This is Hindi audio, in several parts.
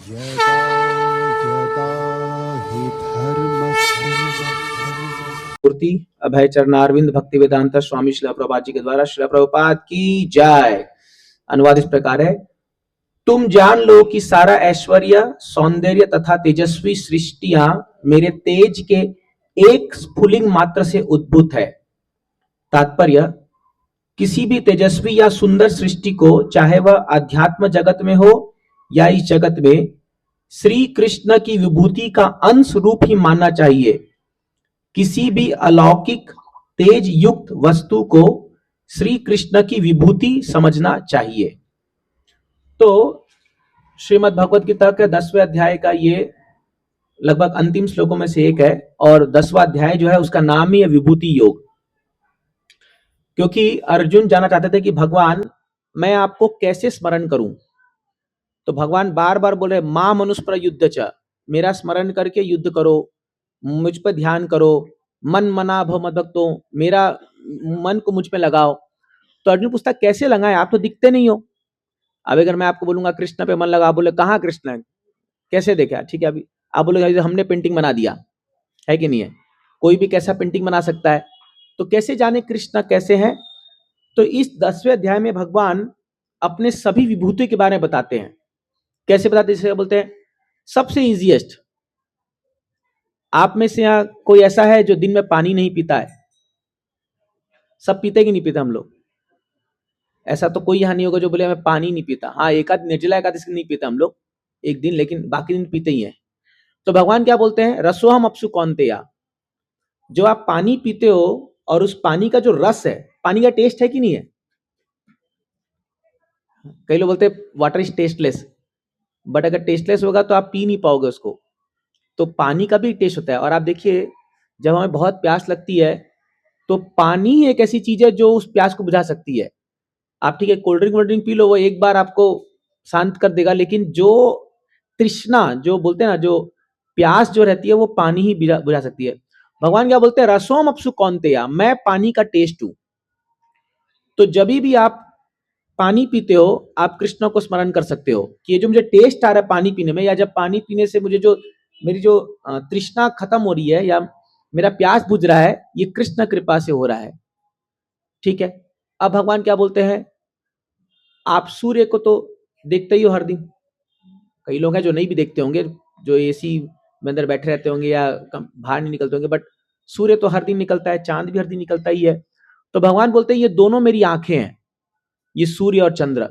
यदा यदा हि धर्मस्य मूर्ति अभय चरणारविंद भक्ति वेदांत स्वामी शिला प्रभुपाद जी के द्वारा शिला प्रभुपाद की जय। अनुवाद इस प्रकार है। तुम जान लो कि सारा ऐश्वर्य, सौंदर्य तथा तेजस्वी सृष्टियां मेरे तेज के एक स्फुलिंग मात्र से उद्भूत है। तात्पर्य, किसी भी तेजस्वी या सुंदर सृष्टि को, चाहे वह अध्यात्म जगत में हो या इस जगत में, श्री कृष्ण की विभूति का अंश रूप ही मानना चाहिए। किसी भी अलौकिक तेज युक्त वस्तु को श्री कृष्ण की विभूति समझना चाहिए। तो श्रीमद् भगवद गीता के 10वें अध्याय का ये लगभग अंतिम श्लोकों में से एक है और 10वां अध्याय जो है उसका नाम ही है विभूति योग। क्योंकि अर्जुन जानना चाहते थे कि भगवान मैं आपको कैसे स्मरण करूं, तो भगवान बार बार बोले मां मनुष्य युद्ध च, मेरा स्मरण करके युद्ध करो, मुझ पर ध्यान करो, मन मना भव मद्भक्तो, मेरा मन को मुझ पे लगाओ। तो अर्जुन पूछता कैसे लगाए, आप तो दिखते नहीं हो। अब अगर मैं आपको बोलूंगा कृष्ण पे मन लगा, आप बोले कहाँ कृष्ण है, कैसे देखा, ठीक है। अभी आप बोले हमने पेंटिंग बना दिया, है कि नहीं है, कोई भी कैसा पेंटिंग बना सकता है, तो कैसे जाने कृष्ण कैसे हैं। तो इस 10वें अध्याय में भगवान अपने सभी विभूति के बारे में बताते हैं। कैसे बताते हैं, जैसे बोलते हैं सबसे इजीएस्ट, आप में से यहाँ कोई ऐसा है जो दिन में पानी नहीं पीता है? सब पीते कि नहीं पीते हम लोग? ऐसा तो कोई यहाँ नहीं होगा जो बोले मैं पानी नहीं पीता। हाँ, निर्जला एकादशी नहीं पीता हम लोग एक दिन, लेकिन बाकी दिन पीते ही हैं। तो भगवान क्या बोलते हैं, रसोहम अपसु कौन्तेया, जो आप पानी पीते हो और उस पानी का जो रस है, पानी का टेस्ट है कि नहीं है? कई लोग बोलते हैं वाटर इज टेस्टलेस, बट अगर टेस्टलेस होगा तो आप पी नहीं पाओगे उसको। तो पानी का भी टेस्ट होता है। और आप देखिए, जब हमें बहुत प्यास लगती है तो पानी ही एक ऐसी चीज है जो उस प्यास को बुझा सकती है। आप ठीक है कोल्ड ड्रिंक वोल्ड ड्रिंक पी लो, वो एक बार आपको शांत कर देगा, लेकिन जो तृष्णा जो बोलते हैं ना, जो प्यास जो रहती है वो पानी ही बुझा सकती है। भगवान क्या बोलते हैं, रसोम अपसु कौन्तेया, मैं पानी का टेस्ट हूं। तो जब भी आप पानी पीते हो आप कृष्ण को स्मरण कर सकते हो कि ये जो मुझे टेस्ट आ रहा है पानी पीने में, या जब पानी पीने से मुझे जो मेरी जो तृष्णा खत्म हो रही है या मेरा प्यास बुझ रहा है, ये कृष्ण कृपा से हो रहा है। ठीक है। अब भगवान क्या बोलते हैं, आप सूर्य को तो देखते ही हो हर दिन। कई लोग हैं जो नहीं भी देखते होंगे, जो एसी में अंदर बैठे रहते होंगे या बाहर नहीं निकलते होंगे, बट सूर्य तो हर दिन निकलता है, चांद भी हर दिन निकलता ही है। तो भगवान बोलते हैं ये दोनों मेरी आंखें हैं, ये सूर्य और चंद्र।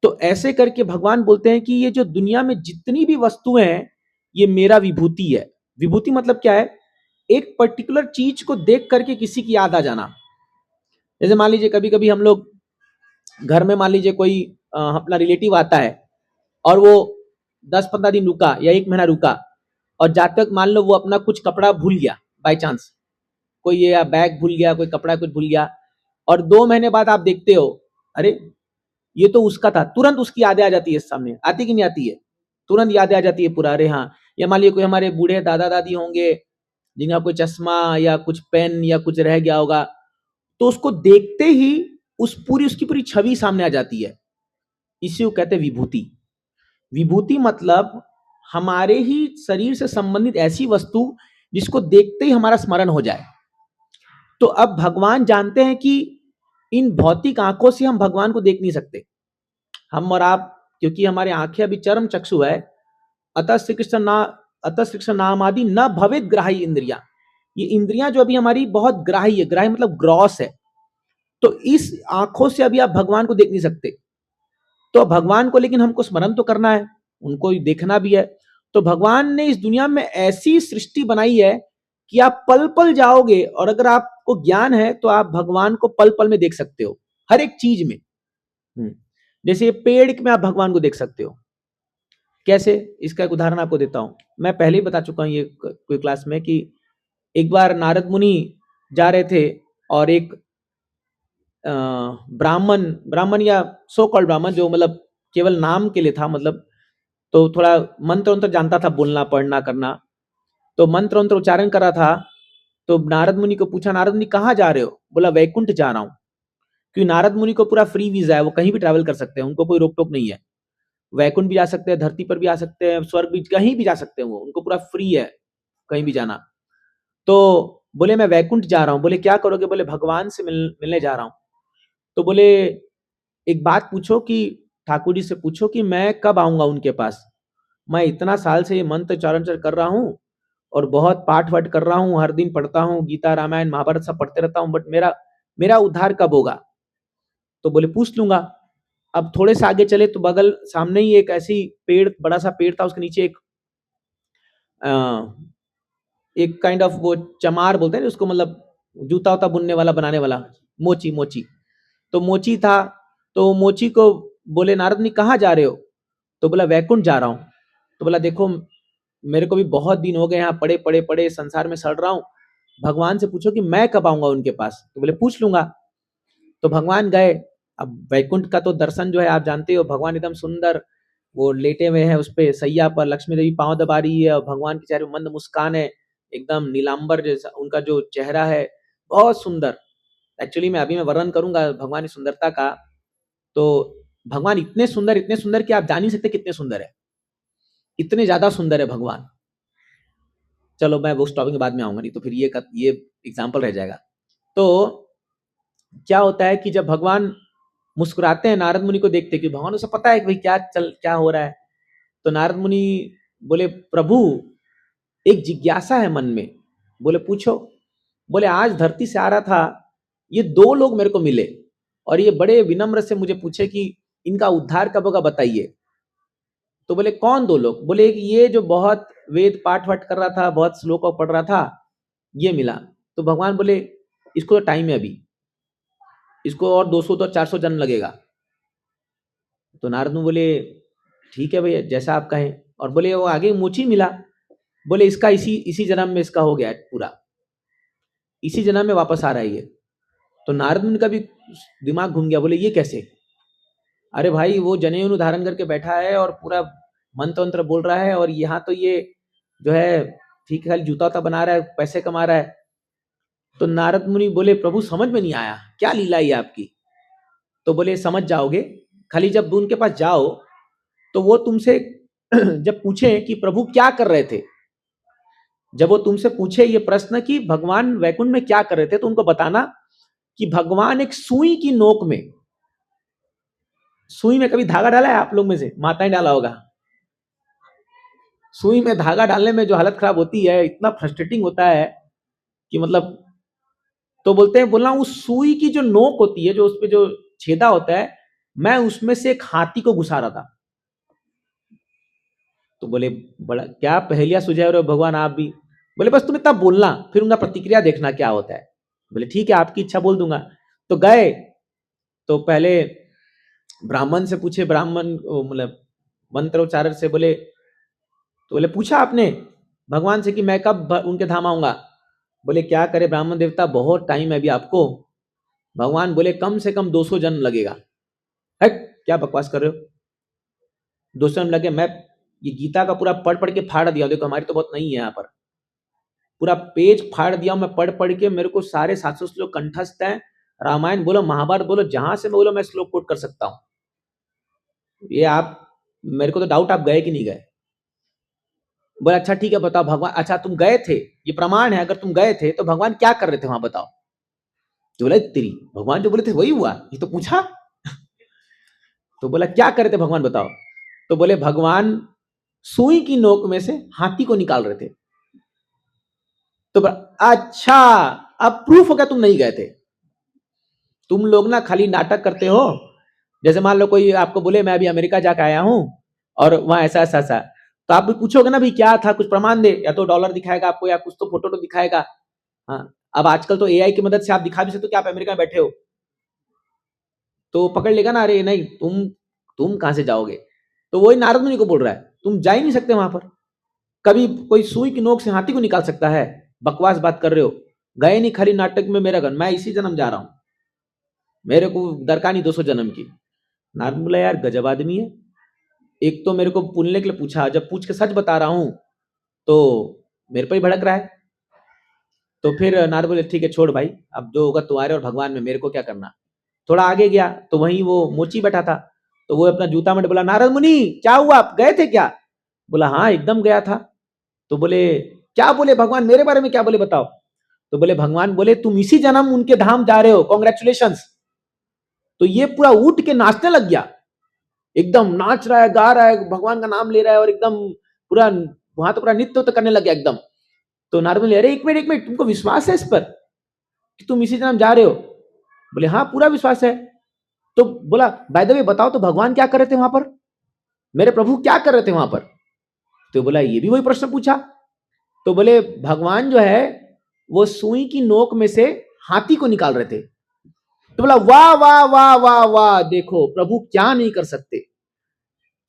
तो ऐसे करके भगवान बोलते हैं कि ये जो दुनिया में जितनी भी वस्तुएं हैं ये मेरा विभूति है। विभूति मतलब क्या है, एक पर्टिकुलर चीज को देख करके किसी की याद आ जाना। जैसे मान लीजिए कभी कभी हम लोग घर में, मान लीजिए कोई अपना रिलेटिव आता है और वो 10-15 दिन रुका या 1 महीना रुका, और जब तक मान लो वो अपना कुछ कपड़ा भूल गया बाय चांस, कोई ये बैग भूल गया, कोई कपड़ा कुछ भूल गया, और 2 महीने बाद आप देखते हो अरे ये तो उसका था, तुरंत उसकी यादें आ जाती है, सामने आती कि नहीं आती है, तुरंत यादें आ जाती है पूरा। अरे हाँ, या मान लीजिए कोई हमारे बूढ़े दादा दादी होंगे जिनका कोई चश्मा या कुछ पेन या कुछ रह गया होगा, तो उसको देखते ही उसकी पूरी छवि सामने आ जाती है। इसी को कहते हैं विभूति। विभूति मतलब हमारे ही शरीर से संबंधित ऐसी वस्तु जिसको देखते ही हमारा स्मरण हो जाए। तो अब भगवान जानते हैं कि इन भौतिक आंखों से हम भगवान को देख नहीं सकते, हम और आप, क्योंकि हमारे आंखें अभी चरम चक्षु है। अतः श्री कृष्ण नाम आदि न भवित ग्राही इंद्रिया, ये इंद्रियां जो अभी हमारी बहुत ग्राही है, ग्राही मतलब ग्रॉस है, तो इस आंखों से अभी आप भगवान को देख नहीं सकते। तो भगवान को लेकिन हमको स्मरण तो करना है, उनको देखना भी है। तो भगवान ने इस दुनिया में ऐसी सृष्टि बनाई है कि आप पल पल जाओगे, और अगर आपको ज्ञान है तो आप भगवान को पल पल में देख सकते हो, हर एक चीज में। जैसे पेड़ में आप भगवान को देख सकते हो। कैसे, इसका एक उदाहरण आपको देता हूं। मैं पहले ही बता चुका हूं ये कोई क्लास में कि एक बार नारद मुनि जा रहे थे और एक ब्राह्मण या सो कॉल्ड ब्राह्मण, जो मतलब केवल नाम के लिए था, मतलब तो थोड़ा मंत्र वंत्र जानता था, बोलना पढ़ना करना, तो मंत्र वंत्र उच्चारण कर रहा था। तो नारद मुनि को पूछा, नारद मुनि कहाँ जा रहे हो? बोला वैकुंठ जा रहा हूं। क्योंकि नारद मुनि को पूरा फ्री वीजा है, वो कहीं भी ट्रैवल कर सकते हैं, उनको कोई रोक टोक नहीं है। वैकुंठ भी जा सकते हैं, धरती पर भी आ सकते हैं, स्वर्ग भी, कहीं भी जा सकते हैं वो, उनको पूरा फ्री है कहीं भी जाना। तो बोले मैं वैकुंठ जा रहा हूँ। बोले क्या करोगे? बोले भगवान से मिलने जा रहा हूँ। तो बोले एक बात पूछो कि ठाकुर जी से पूछो कि मैं कब आऊंगा उनके पास। मैं इतना साल से ये मंत्र चारण कर रहा हूँ और बहुत पाठ वाठ कर रहा हूँ, हर दिन पढ़ता हूँ, गीता रामायण महाभारत सब पढ़ते रहता हूँ, बट मेरा मेरा उद्धार कब होगा? तो बोले पूछ लूंगा। अब थोड़े से आगे चले तो बगल सामने ही एक ऐसी पेड़, बड़ा सा पेड़ था, उसके नीचे अ, एक काइंड ऑफ वो चमार बोलते हैं ना उसको, मतलब जूता उता बुनने वाला, बनाने वाला, मोची मोची। तो मोची था। तो मोची को बोले नारद मुनि कहाँ जा रहे हो? तो बोला वैकुंठ जा रहा हूँ। तो बोला देखो मेरे को भी बहुत दिन हो गए यहाँ पड़े पड़े पड़े, संसार में सड़ रहा हूँ, भगवान से पूछो कि मैं कब आऊंगा उनके पास। तो बोले पूछ लूंगा। तो भगवान गए। अब वैकुंठ का तो दर्शन जो है आप जानते हो, भगवान एकदम सुंदर वो लेटे हुए हैं उस पे सैया पर, लक्ष्मी देवी पांव दबा रही है और भगवान के चेहरे पर मंद मुस्कान है, एकदम नीलांबर जैसा उनका जो चेहरा है, बहुत सुंदर। एक्चुअली मैं वर्णन करूंगा भगवान की सुंदरता का। तो भगवान इतने सुंदर कि आप जान नहीं सकते कितने सुंदर है, इतने ज्यादा सुंदर है भगवान। चलो मैं वो उस टॉपिक के बाद में आऊंगा, नहीं तो फिर ये एग्जाम्पल रह जाएगा। तो क्या होता है कि जब भगवान मुस्कुराते हैं नारद मुनि को देखते, कि भगवान को सब पता है कि भाई क्या हो रहा है। तो नारद मुनि बोले प्रभु एक जिज्ञासा है मन में। बोले पूछो। बोले आज धरती से आ रहा था, ये दो लोग मेरे को मिले और ये बड़े विनम्र से मुझे पूछे कि इनका उद्धार कब होगा बताइए। तो बोले कौन दो लोग? बोले कि ये जो बहुत वेद पाठ वाठ कर रहा था, बहुत श्लोक पढ़ रहा था, ये मिला। तो भगवान बोले इसको तो टाइम है अभी, इसको और 200 तो 400 जन्म लगेगा। तो नारद मुनि बोले ठीक है भैया जैसा आप कहें। और बोले वो आगे मोची मिला। बोले इसका इसी इसी जन्म में इसका हो गया है पूरा, इसी जन्म में वापस आ रहा है ये। तो नारद मुनि का भी दिमाग घूम गया। बोले ये कैसे? अरे भाई वो जनेऊ धारण करके बैठा है और पूरा मंत्र वंत्र बोल रहा है, और यहाँ तो ये जो है ठीक है खाली जूता उता बना रहा है, पैसे कमा रहा है। तो नारद मुनि बोले प्रभु समझ में नहीं आया, क्या लीला है आपकी? तो बोले समझ जाओगे, खाली जब उनके पास जाओ तो वो तुमसे जब पूछे कि प्रभु क्या कर रहे थे, जब वो तुमसे पूछे ये प्रश्न कि भगवान वैकुंठ में क्या कर रहे थे, तो उनको बताना कि भगवान एक सुई की नोक में, सुई में कभी धागा डाला है आप लोग में से? माताएं डाला होगा। सुई में धागा डालने में जो हालत खराब होती है, इतना फ्रस्ट्रेटिंग होता है कि मतलब, तो बोलते हैं बोला उस सुई की जो नोक होती है, जो उसपे जो छेदा होता है, मैं उसमें से एक हाथी को घुसा रहा था। तो बोले बड़ा क्या पहेलियां सुझा रहे हो भगवान आप भी। बोले बस तुम इतना बोलना, फिर उनका प्रतिक्रिया देखना क्या होता है। बोले ठीक है आपकी इच्छा बोल दूंगा। तो गए। तो पहले ब्राह्मण से पूछे, ब्राह्मण मतलब मंत्रोच्चारण से बोले, तो बोले पूछा आपने भगवान से कि मैं कब उनके धाम आऊंगा? बोले क्या करे ब्राह्मण देवता, बहुत टाइम है अभी आपको। भगवान बोले कम से कम 200 जन्म लगेगा। है क्या बकवास कर रहे हो, 200 जन्म लगे? मैं ये गीता का पूरा पढ़ पढ़ के फाड़ दिया, देखो हमारी तो बहुत नहीं है यहाँ पर, पूरा पेज फाड़ दिया मैं पढ़ पढ़ के, मेरे को सारे 700 श्लोक कंठस्थ हैं। रामायण बोलो महाभारत बोलो, जहां से बोलो मैं श्लोक कोट कर सकता हूँ। ये आप, मेरे को तो डाउट आप गए कि नहीं गए। बोले अच्छा ठीक है बताओ भगवान, अच्छा तुम गए थे, ये प्रमाण है, अगर तुम गए थे तो भगवान क्या कर रहे थे वहां बताओ। तो बोले तेरी भगवान जो बोले थे वही हुआ, ये तो पूछा। तो बोला क्या कर रहे थे भगवान बताओ। तो बोले भगवान सुई की नोक में से हाथी को निकाल रहे थे। तो अच्छा अब प्रूफ हो गया तुम नहीं गए थे। तुम लोग ना खाली नाटक करते हो। जैसे मान लो कोई आपको बोले मैं अभी अमेरिका जाके आया हूं और वहां ऐसा ऐसा ऐसा, तो आप भी पूछोगे ना भाई क्या था, कुछ प्रमाण दे, या तो डॉलर दिखाएगा आपको या कुछ तो फोटो तो दिखाएगा। हाँ, अब आजकल तो एआई की मदद से आप दिखा भी सकते हो कि आप अमेरिका में बैठे हो, तो पकड़ लेगा ना, अरे नहीं तुम कहां से जाओगे। तो वही नारद मुनि को बोल रहा है तुम जा ही नहीं सकते वहां पर, कभी कोई सुई की नोक से हाथी को निकाल सकता है? बकवास बात कर रहे हो, गए नहीं खाली नाटक में मेरा घर, मैं इसी जन्म जा रहा हूं, मेरे को दरकार नहीं 200 जन्म की। नारद बोला यार गजब आदमी है, एक तो मेरे को पुनने के लिए पूछा, जब पूछ के सच बता रहा हूं तो मेरे पर ही भड़क रहा है। तो फिर नारद बोले ठीक है छोड़ भाई, अब जो होगा तुम्हारे और भगवान में, मेरे को क्या करना। थोड़ा आगे गया तो वहीं वो मोची बैठा था। तो वो अपना जूता में बोला, नारद मुनि क्या हुआ, आप गए थे क्या? बोला हाँ एकदम गया था। तो बोले क्या बोले भगवान, मेरे बारे में क्या बोले बताओ? तो बोले भगवान बोले तुम इसी जन्म उनके धाम जा रहे हो, कॉन्ग्रेचुलेशंस। तो ये पूरा उठ के नाचने लग गया, एकदम नाच रहा है, गा रहा है, भगवान का नाम ले रहा है और एकदम पूरा वहां तो पूरा नृत्य तो करने लग गया एकदम। तो नारद बोले अरे एक मिनट तुमको विश्वास है इस पर कि तुम इसी जन्म जा रहे हो? बोले हाँ पूरा विश्वास है। तो बोला बाय द वे बताओ तो भगवान क्या कर रहे थे वहां पर, मेरे प्रभु क्या कर रहे थे वहां पर? तो बोला ये भी वही प्रश्न पूछा। तो बोले भगवान जो है वो सुई की नोक में से हाथी को निकाल रहे थे। तो बोला वाह वाह वाह वाह वाह, देखो प्रभु क्या नहीं कर सकते,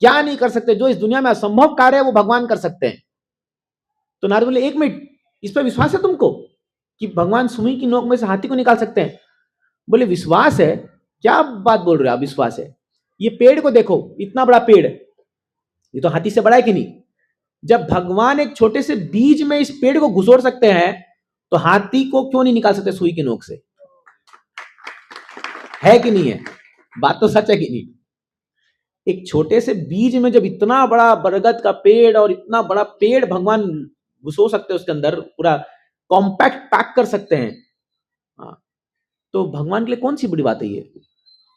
क्या नहीं कर सकते, जो इस दुनिया में असंभव कार्य है वो भगवान कर सकते हैं। तो नारद बोले एक मिनट, इस पर विश्वास है तुमको कि भगवान सुई की नोक में से हाथी को निकाल सकते हैं? बोले विश्वास है, क्या बात बोल रहे हो आप, विश्वास है? ये पेड़ को देखो, इतना बड़ा पेड़, ये तो हाथी से बड़ा है कि नहीं? जब भगवान एक छोटे से बीज में इस पेड़ को घुसोड़ सकते हैं तो हाथी को क्यों नहीं निकाल सकते सुई की नोक से? है कि नहीं है? बात तो सच है कि नहीं? एक छोटे से बीज में जब इतना बड़ा बरगद का पेड़ और इतना बड़ा पेड़ भगवान घुसो सकते हैं, उसके अंदर पूरा कॉम्पैक्ट पैक कर सकते हैं, हाँ, तो भगवान के लिए कौन सी बड़ी बात है ये?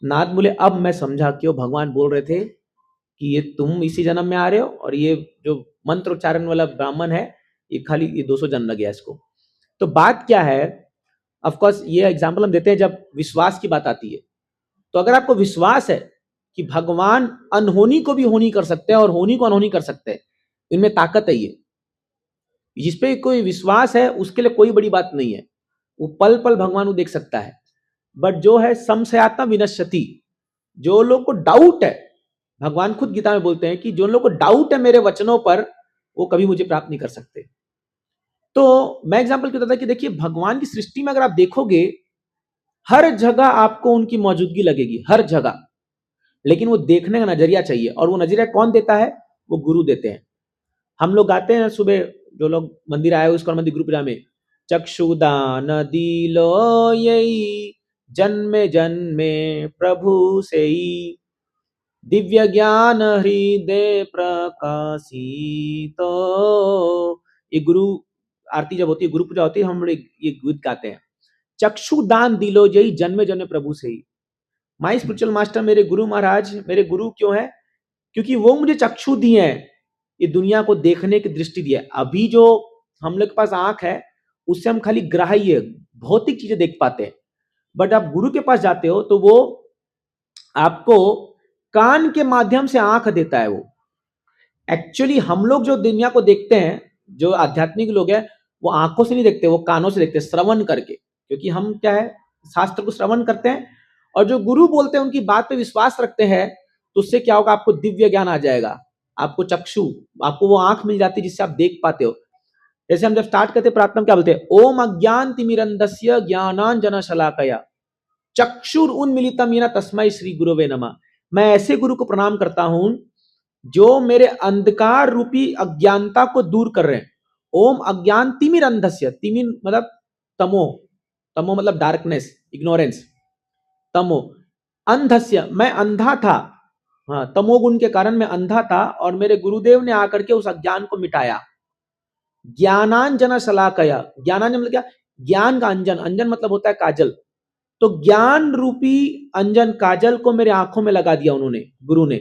नारद बोले अब मैं समझा क्यों भगवान बोल रहे थे कि ये तुम इसी जन्म में आ रहे हो और ये जो मंत्र उच्चारण वाला ब्राह्मण है ये खाली ये 200 जन्म लग गया इसको। तो बात क्या है, ऑफ कोर्स ये एग्जांपल हम देते हैं जब विश्वास की बात आती है। तो अगर आपको विश्वास है कि भगवान अनहोनी को भी होनी कर सकते हैं और होनी को अनहोनी कर सकते हैं, इनमें ताकत है ये, जिसपे कोई विश्वास है उसके लिए कोई बड़ी बात नहीं है, वो पल पल भगवान को देख सकता है। बट जो है संशयात्मा विनश्यति, जो लोग को डाउट है, भगवान खुद गीता में बोलते हैं कि जो लोग को डाउट है मेरे वचनों पर वो कभी मुझे प्राप्त नहीं कर सकते। तो मैं एग्जांपल क्यों देता कि देखिए भगवान की सृष्टि में अगर आप देखोगे हर जगह आपको उनकी मौजूदगी लगेगी, हर जगह, लेकिन वो देखने का नजरिया चाहिए, और वो नजरिया कौन देता है? वो गुरु देते हैं। हम लोग गाते हैं सुबह, जो लोग मंदिर आए हुए उसका मंदिर गुरु पूजा में, चक्षुदान दिलो यही जन्मे जन्मे प्रभु से ही, दिव्य ज्ञान हृदय प्रकाशित। ये गुरु आरती जब होती है, गुरु पूजा होती है, हम ये गीत गाते हैं, चक्षुदान दिलो जय जन्मे जन्मे प्रभु से ही। माई स्पिरिचुअल मास्टर मेरे गुरु महाराज, मेरे गुरु क्यों है? क्योंकि वो मुझे चक्षु दिए हैं, ये दुनिया को देखने की दृष्टि दी है। अभी जो हम लोग के पास आंख है उससे हम खाली ग्राह्य भौतिक चीजें देख पाते हैं, बट आप गुरु के पास जाते हो तो वो आपको कान के माध्यम से आंख देता है। वो एक्चुअली हम लोग जो दुनिया को देखते हैं, जो आध्यात्मिक लोग हैं, वो आंखों से नहीं देखते, वो कानों से देखते हैं, श्रवण करके, क्योंकि हम क्या है शास्त्र को श्रवण करते हैं, और जो गुरु बोलते हैं उनकी बात पे विश्वास रखते हैं, तो उससे क्या होगा, आपको दिव्य ज्ञान आ जाएगा, आपको चक्षु, आपको वो आंख मिल जाती है जिससे आप देख पाते हो। जैसे हम जब स्टार्ट करते प्रार्थना क्या बोलते हैं, ओम अज्ञान तिमिरंधस्य ज्ञानांजन शलाकया चक्षुर उन्मिलितम येन तस्मै श्री गुरुवे नमः। मैं ऐसे गुरु को प्रणाम करता हूं जो मेरे अंधकार रूपी अज्ञानता को दूर कर रहे हैं। ओम अज्ञान तिमिरंधस्य, तिमिर मतलब तमो, तमो मतलब डार्कनेस, इग्नोरेंस, तमो, अंधस्य मैं अंधा था, हाँ तमोगुण के कारण मैं अंधा था और मेरे गुरुदेव ने आकर के उस अज्ञान को मिटाया। ज्ञानांजन शलाकया, ज्ञानांजन मतलब क्या, ज्ञान का अंजन, अंजन मतलब होता है काजल, तो ज्ञान रूपी अंजन काजल को मेरे आंखों में लगा दिया उन्होंने, गुरु ने।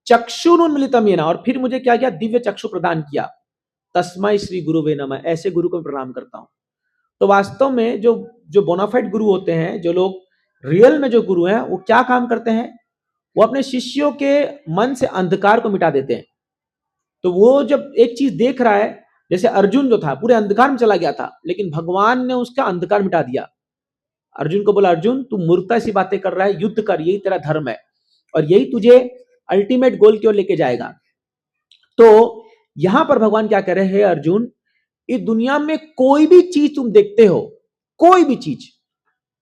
चक्षुरुन्मिलितम येन, और फिर मुझे क्या किया, दिव्य चक्षु प्रदान किया। तस्मै श्री गुरुवे नमः, ऐसे गुरु को प्रणाम करता हूं। तो वास्तव में जो जो बोनाफाइड गुरु होते हैं, जो लोग रियल में जो गुरु हैं, वो क्या काम करते हैं, वो अपने शिष्यों के मन से अंधकार को मिटा देते हैं। तो वो जब एक चीज देख रहा है, जैसे अर्जुन जो था पूरे अंधकार में चला गया था, लेकिन भगवान ने उसका अंधकार मिटा दिया। अर्जुन को बोला, अर्जुन तू मूर्खता सी बातें कर रहा है, युद्ध कर, यही तेरा धर्म है और यही तुझे अल्टीमेट गोल की ओर लेके जाएगा। तो यहां पर भगवान क्या कह रहे हैं, अर्जुन इस दुनिया में कोई भी चीज तुम देखते हो, कोई भी चीज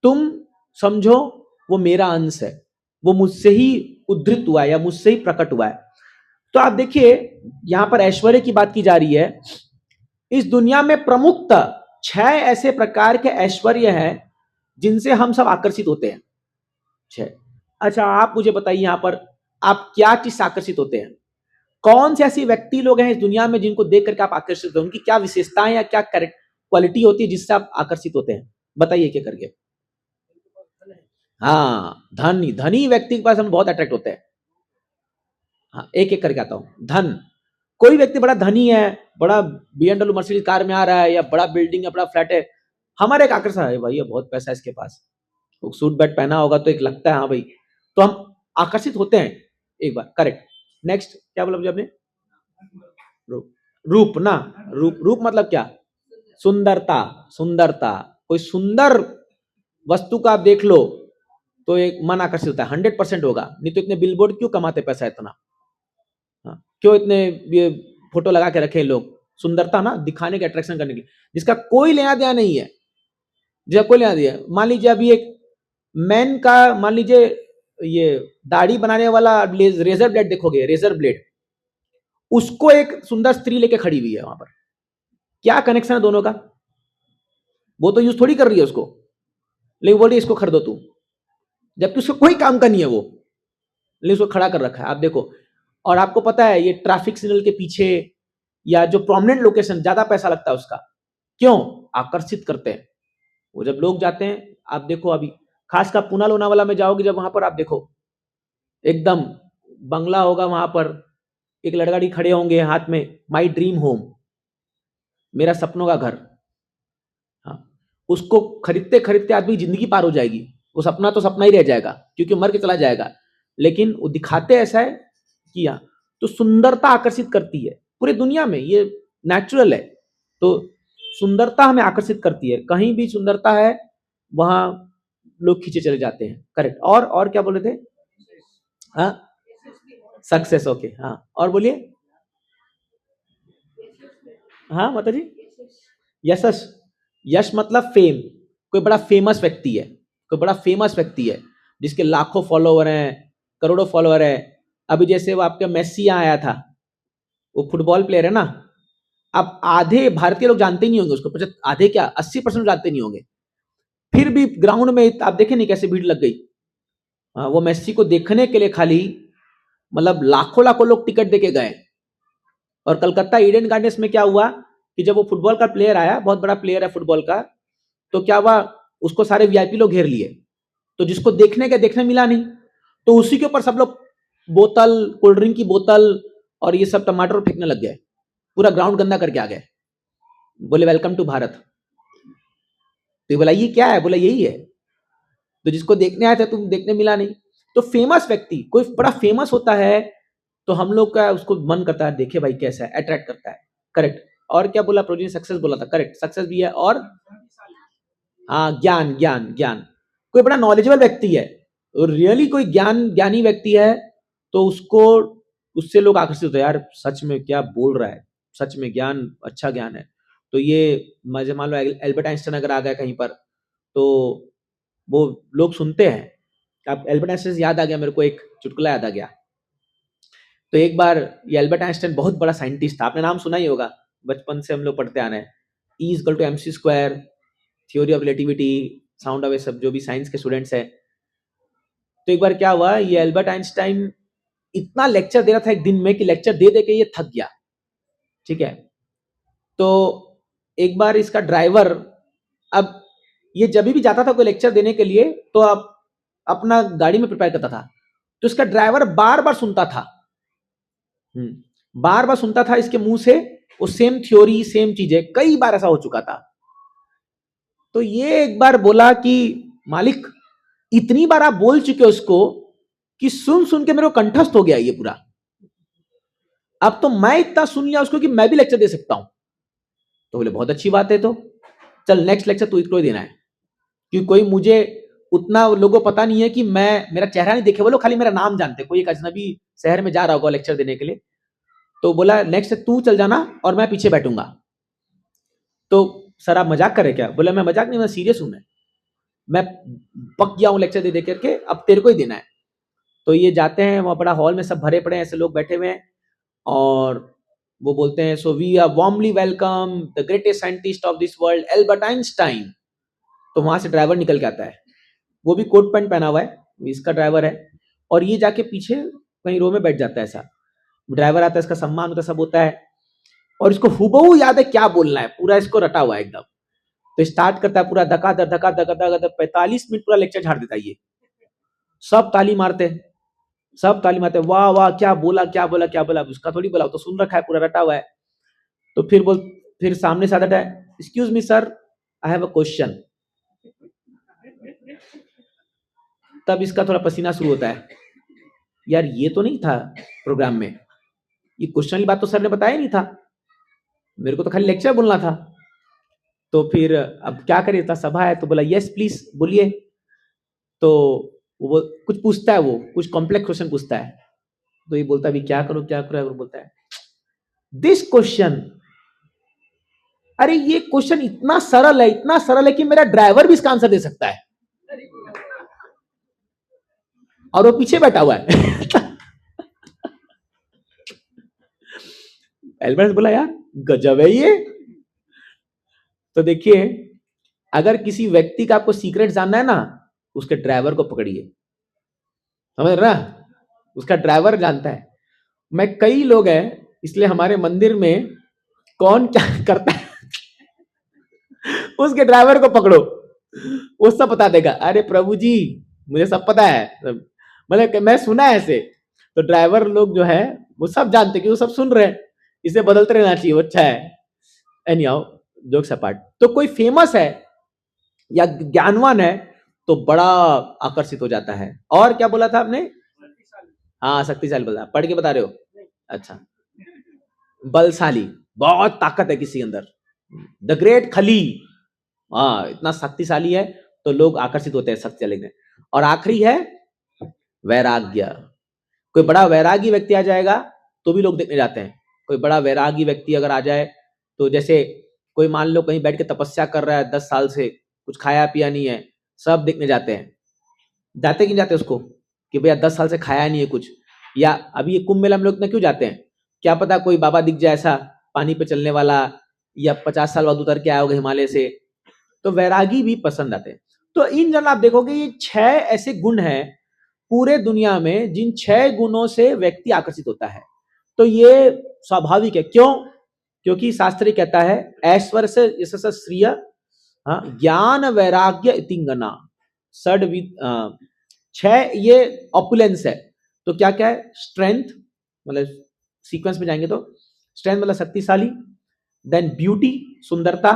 तुम समझो वो मेरा अंश है, वो मुझसे ही उद्धृत हुआ है या मुझसे ही प्रकट हुआ है। तो आप देखिए यहां पर ऐश्वर्य की बात की जा रही है। इस दुनिया में प्रमुखतः 6 ऐसे प्रकार के ऐश्वर्य हैं जिनसे हम सब आकर्षित होते हैं। 6 अच्छा, आप मुझे बताइए यहाँ पर आप क्या चीज से आकर्षित होते हैं? कौन से ऐसे व्यक्ति लोग हैं इस दुनिया में जिनको देख करके आप आकर्षित होते हैं? उनकी क्या विशेषताएं या क्या क्वालिटी होती है जिससे आप आकर्षित होते हैं? बताइए क्या करके। हाँ, धनी धनी व्यक्ति के पास हम बहुत अट्रैक्ट होते हैं। हाँ, एक एक करके आता हूँ। धन, कोई व्यक्ति बड़ा धनी है, बड़ा BMW मर्सिडीज कार में आ रहा है या बड़ा बिल्डिंग है, बड़ा फ्लैट है, हमारे एक आकर्षण है, भाई ये बहुत पैसा है इसके पास, वो सूट बैट पहना होगा तो एक लगता है हाँ भाई, तो हम आकर्षित होते हैं एक बार। करेक्ट। नेक्स्ट क्या बोला मुझे आपने? रूप, रूप ना, रूप रूप मतलब क्या? सुंदरता, सुंदरता। कोई सुंदर वस्तु का आप देख लो तो एक मन आकर्षित होता है, 100% होगा, नहीं तो इतने बिलबोर्ड क्यों कमाते पैसा इतना? हाँ, क्यों इतने ये फोटो लगा के रखे लोग? सुंदरता ना, दिखाने के, अट्रैक्शन करने के, जिसका कोई लेना देना नहीं है, जिसका कोई लेना देना। मान लीजिए अभी एक मैन का, मान लीजिए ये दाढ़ी बनाने वाला रेजर ब्लेड देखोगे, रेजर ब्लेड, उसको एक सुंदर स्त्री लेके खड़ी हुई है वहां पर, क्या कनेक्शन है दोनों का? वो तो यूज थोड़ी कर रही है उसको, लेकिन बोल रही है इसको खरीदो तुम, जबकि उसको कोई काम का नहीं है वो, लेकिन उसको खड़ा कर रखा है। आप देखो, और आपको पता है ये ट्रैफिक सिग्नल के पीछे या जो प्रोमिनेंट लोकेशन ज्यादा पैसा लगता है उसका, क्यों? आकर्षित करते हैं वो। जब लोग जाते हैं, आप देखो अभी खासकर पूना लोनावाला में जाओगे, जब वहां पर आप देखो एकदम बंगला होगा वहां पर, एक लड़का खड़े होंगे हाथ में, माई ड्रीम होम, मेरा सपनों का घर। हाँ, उसको खरीदते खरीदते आदमी की जिंदगी पार हो जाएगी, वो सपना तो सपना ही रह जाएगा क्योंकि मर के चला जाएगा, लेकिन वो दिखाते ऐसा है कि हाँ, तो सुंदरता आकर्षित करती है पूरी दुनिया में, ये नेचुरल है। तो सुंदरता हमें आकर्षित करती है, कहीं भी सुंदरता है वहां लोग खींचे चले जाते हैं। करेक्ट। और क्या बोले थे? हाँ, सक्सेस। ओके, हाँ, और बोलिए। हाँ माता जी। यशस, यश मतलब फेम, कोई बड़ा फेमस व्यक्ति है, कोई बड़ा फेमस व्यक्ति है जिसके लाखों फॉलोवर हैं, करोड़ों फॉलोवर है। अभी जैसे वो आपके मेस्सी यहाँ आया था, वो फुटबॉल प्लेयर है ना, अब आधे भारतीय लोग जानते ही नहीं होंगे उसको, आधे क्या 80% जानते नहीं होंगे, फिर भी ग्राउंड में आप देखे नहीं कैसे भीड़ लग गई। वो मेस्सी को देखने के लिए खाली, मतलब लाखों लाखों लोग टिकट देके गए। और कलकत्ता ईडन गार्डन्स में क्या हुआ कि जब वो फुटबॉल का प्लेयर आया, बहुत बड़ा प्लेयर है फुटबॉल का, तो क्या हुआ, उसको सारे वीआईपी लोग घेर लिए, तो जिसको देखने के देखने मिला नहीं, तो उसी के ऊपर सब लोग बोतल, कोल्ड ड्रिंक की बोतल और ये सब टमाटर फेंकने लग गए, पूरा ग्राउंड गंदा करके आ गए, बोले वेलकम टू भारत। तो बोला ये क्या है? बोला यही है, तो जिसको देखने आया था तुम देखने मिला नहीं। तो फेमस व्यक्ति, कोई बड़ा फेमस होता है तो हम लोग का उसको मन करता है देखे भाई कैसा है, अट्रैक्ट करता है। करेक्ट। और क्या बोला प्रोजीन? सक्सेस बोला था। करेक्ट, सक्सेस भी है। और हाँ, ज्ञान, ज्ञान, ज्ञान, कोई बड़ा नॉलेजेबल व्यक्ति है, रियली कोई ज्ञानी व्यक्ति है, तो उसको, उससे लोग आकर्षित होते हैं, यार सच में क्या बोल रहा है, सच में ज्ञान, अच्छा ज्ञान है। तो ये मुझे मान लो एल्बर्ट आइंस्टाइन अगर आ गया कहीं पर, तो वो लोग सुनते हैं। अब एल्बर्ट आइंस्टाइन से याद आ गया मेरे को, एक चुटकुला याद आ गया। तो एक बार, ये एल्बर्ट आइंस्टाइन बहुत बड़ा साइंटिस्ट था, आपने नाम सुना ही होगा, बचपन से हम लोग पढ़ते आ रहे हैं, E is equal to MC square, theory of relativity, sound of, सब जो भी साइंस के स्टूडेंट्स हैं। तो एक बार क्या हुआ, ये एल्बर्ट आइंस्टाइन इतना लेक्चर दे रहा था एक दिन में कि लेक्चर दे दे के ये थक गया। ठीक है, तो एक बार इसका ड्राइवर, अब ये जब भी जाता था कोई लेक्चर देने के लिए तो अब अपना गाड़ी में प्रिपेयर करता था, तो इसका ड्राइवर बार बार सुनता था, बार बार सुनता था इसके मुंह से वो सेम थ्योरी, सेम चीजें, कई बार ऐसा हो चुका था। तो ये एक बार बोला कि मालिक, इतनी बार आप बोल चुके हो उसको कि सुन सुन के मेरे को कंठस्थ हो गया ये पूरा, अब तो मैं इतना सुन लिया उसको कि मैं भी लेक्चर दे सकता हूं। तो बोले बहुत अच्छी बात है, तो चल नेक्स्ट लेक्चर तू इसको ही देना है, क्योंकि कोई मुझे उतना लोगों को पता नहीं है कि मैं, मेरा चेहरा नहीं देखे, वो लोग खाली मेरा नाम जानते, कोई एक अजनबी शहर में जा रहा होगा लेक्चर देने के लिए। तो बोला नेक्स्ट तू चल जाना और मैं पीछे बैठूंगा। तो सर आप मजाक कर रहे क्या? बोला मैं मजाक नहीं, मैं सीरियस हूं, मैं पक गया हूं लेक्चर दे दे करके, अब तेरे को ही देना है। तो ये जाते हैं, वहां बड़ा हॉल में सब भरे पड़े हैं, ऐसे लोग बैठे हुए हैं, और वो बोलते हैं, so we are warmly welcome the greatest scientist of this world Albert Einstein. तो वहां से ड्राइवर निकल के आता है, वो भी कोट पैंट पहना हुआ है, इसका ड्राइवर है, और ये जाके पीछे कहीं रो में बैठ जाता है। ऐसा ड्राइवर आता है, इसका सम्मान होता है, सब होता है, और इसको हुबहू याद है क्या बोलना है, पूरा इसको रटा हुआ है एकदम। तो स्टार्ट करता है पूरा धका धका 45 मिनट पूरा लेक्चर झाड़ देता है ये। सब ताली मारते हैं, सब ताली मारते हैं, वाह वाह क्या बोला क्या बोला क्या बोला। उसका थोड़ी बोला, तो सुन रखा है, पूरा रटा हुआ है। तो फिर सामने से आता है, excuse me sir, I have a question. तब इसका थोड़ा पसीना शुरू होता है, यार ये तो नहीं था प्रोग्राम में, ये क्वेश्चन की बात तो सर ने बताया नहीं था, मेरे को तो खाली लेक्चर बोलना था। तो फिर अब क्या करे, इतना सभा है, तो बोला यस प्लीज बोलिए। तो वो कुछ पूछता है, वो कुछ कॉम्प्लेक्स क्वेश्चन पूछता है। तो ये बोलता है अभी क्या करो क्या करो, बोलता है दिस क्वेश्चन, अरे ये क्वेश्चन इतना सरल है कि मेरा ड्राइवर भी इसका आंसर दे सकता है, और वो पीछे बैठा हुआ है। एल्बर्ट बोला यार गजब है ये। तो देखिए, अगर किसी व्यक्ति का आपको सीक्रेट जानना है ना, उसके ड्राइवर को पकड़िए, समझ रहा, उसका ड्राइवर जानता है। मैं कई लोग हैं, इसलिए हमारे मंदिर में कौन क्या करता है उसके ड्राइवर को पकड़ो, वो सब बता देगा। अरे प्रभु जी मुझे सब पता है, मतलब मैं सुना है ऐसे। तो ड्राइवर लोग जो है वो सब जानते हैं कि वो सब सुन रहे हैं, इसे बदलते रहना चाहिए, वो अच्छा है। एनीहाउ जोक्स अपार्ट, तो कोई फेमस है या ज्ञानवान है तो बड़ा आकर्षित हो जाता है। और क्या बोला था आपने? हाँ शक्तिशाली बोला, पढ़ के बता रहे हो? अच्छा, बलशाली, बहुत ताकत है किसी के अंदर, द ग्रेट खली, हाँ इतना शक्तिशाली है, तो लोग आकर्षित होते हैं शक्तिशाली में। और आखिरी है वैराग्य। कोई बड़ा वैरागी व्यक्ति आ जाएगा तो भी लोग देखने जाते हैं। कोई बड़ा वैरागी व्यक्ति अगर आ जाए, तो जैसे कोई मान लो कहीं बैठ के तपस्या कर रहा है 10 साल से, कुछ खाया पिया नहीं है, सब देखने जाते हैं। जाते कि नहीं जाते उसको, कि भैया 10 साल से खाया नहीं है कुछ। या अभी ये कुंभ मेला में लोग इतना क्यों जाते हैं, क्या पता कोई बाबा दिख जाए ऐसा पानी पे चलने वाला, या 50 साल बाद उतर के आया होगा हिमालय से, तो वैरागी भी पसंद आते हैं। तो इन जनरल आप देखोगे ये 6 ऐसे गुण हैं पूरे दुनिया में, जिन 6 गुणों से व्यक्ति आकर्षित होता है। तो ये स्वाभाविक है, क्यों? क्योंकि शास्त्र कहता है ऐश्वर्य से यशस श्रिय ज्ञान वैराग्य इतिंगना, 6 ये ऑपुलेंस है। तो क्या क्या है? स्ट्रेंथ, मतलब सीक्वेंस में जाएंगे तो स्ट्रेंथ मतलब शक्तिशाली, देन ब्यूटी सुंदरता,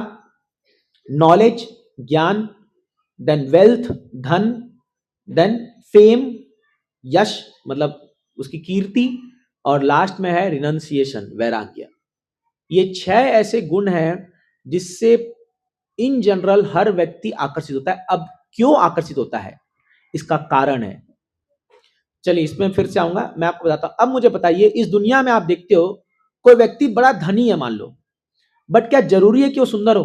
नॉलेज ज्ञान, देन वेल्थ धन, देन फेम यश मतलब उसकी कीर्ति, और लास्ट में है रिनंसिएशन वैराग्य। ये 6 ऐसे गुण हैं जिससे इन जनरल हर व्यक्ति आकर्षित होता है। अब क्यों आकर्षित होता है, इसका कारण है। चलिए इसमें फिर से आऊंगा, मैं आपको बताता हूं। अब मुझे बताइए, इस दुनिया में आप देखते हो कोई व्यक्ति बड़ा धनी है मान लो, बट क्या जरूरी है कि वो सुंदर हो?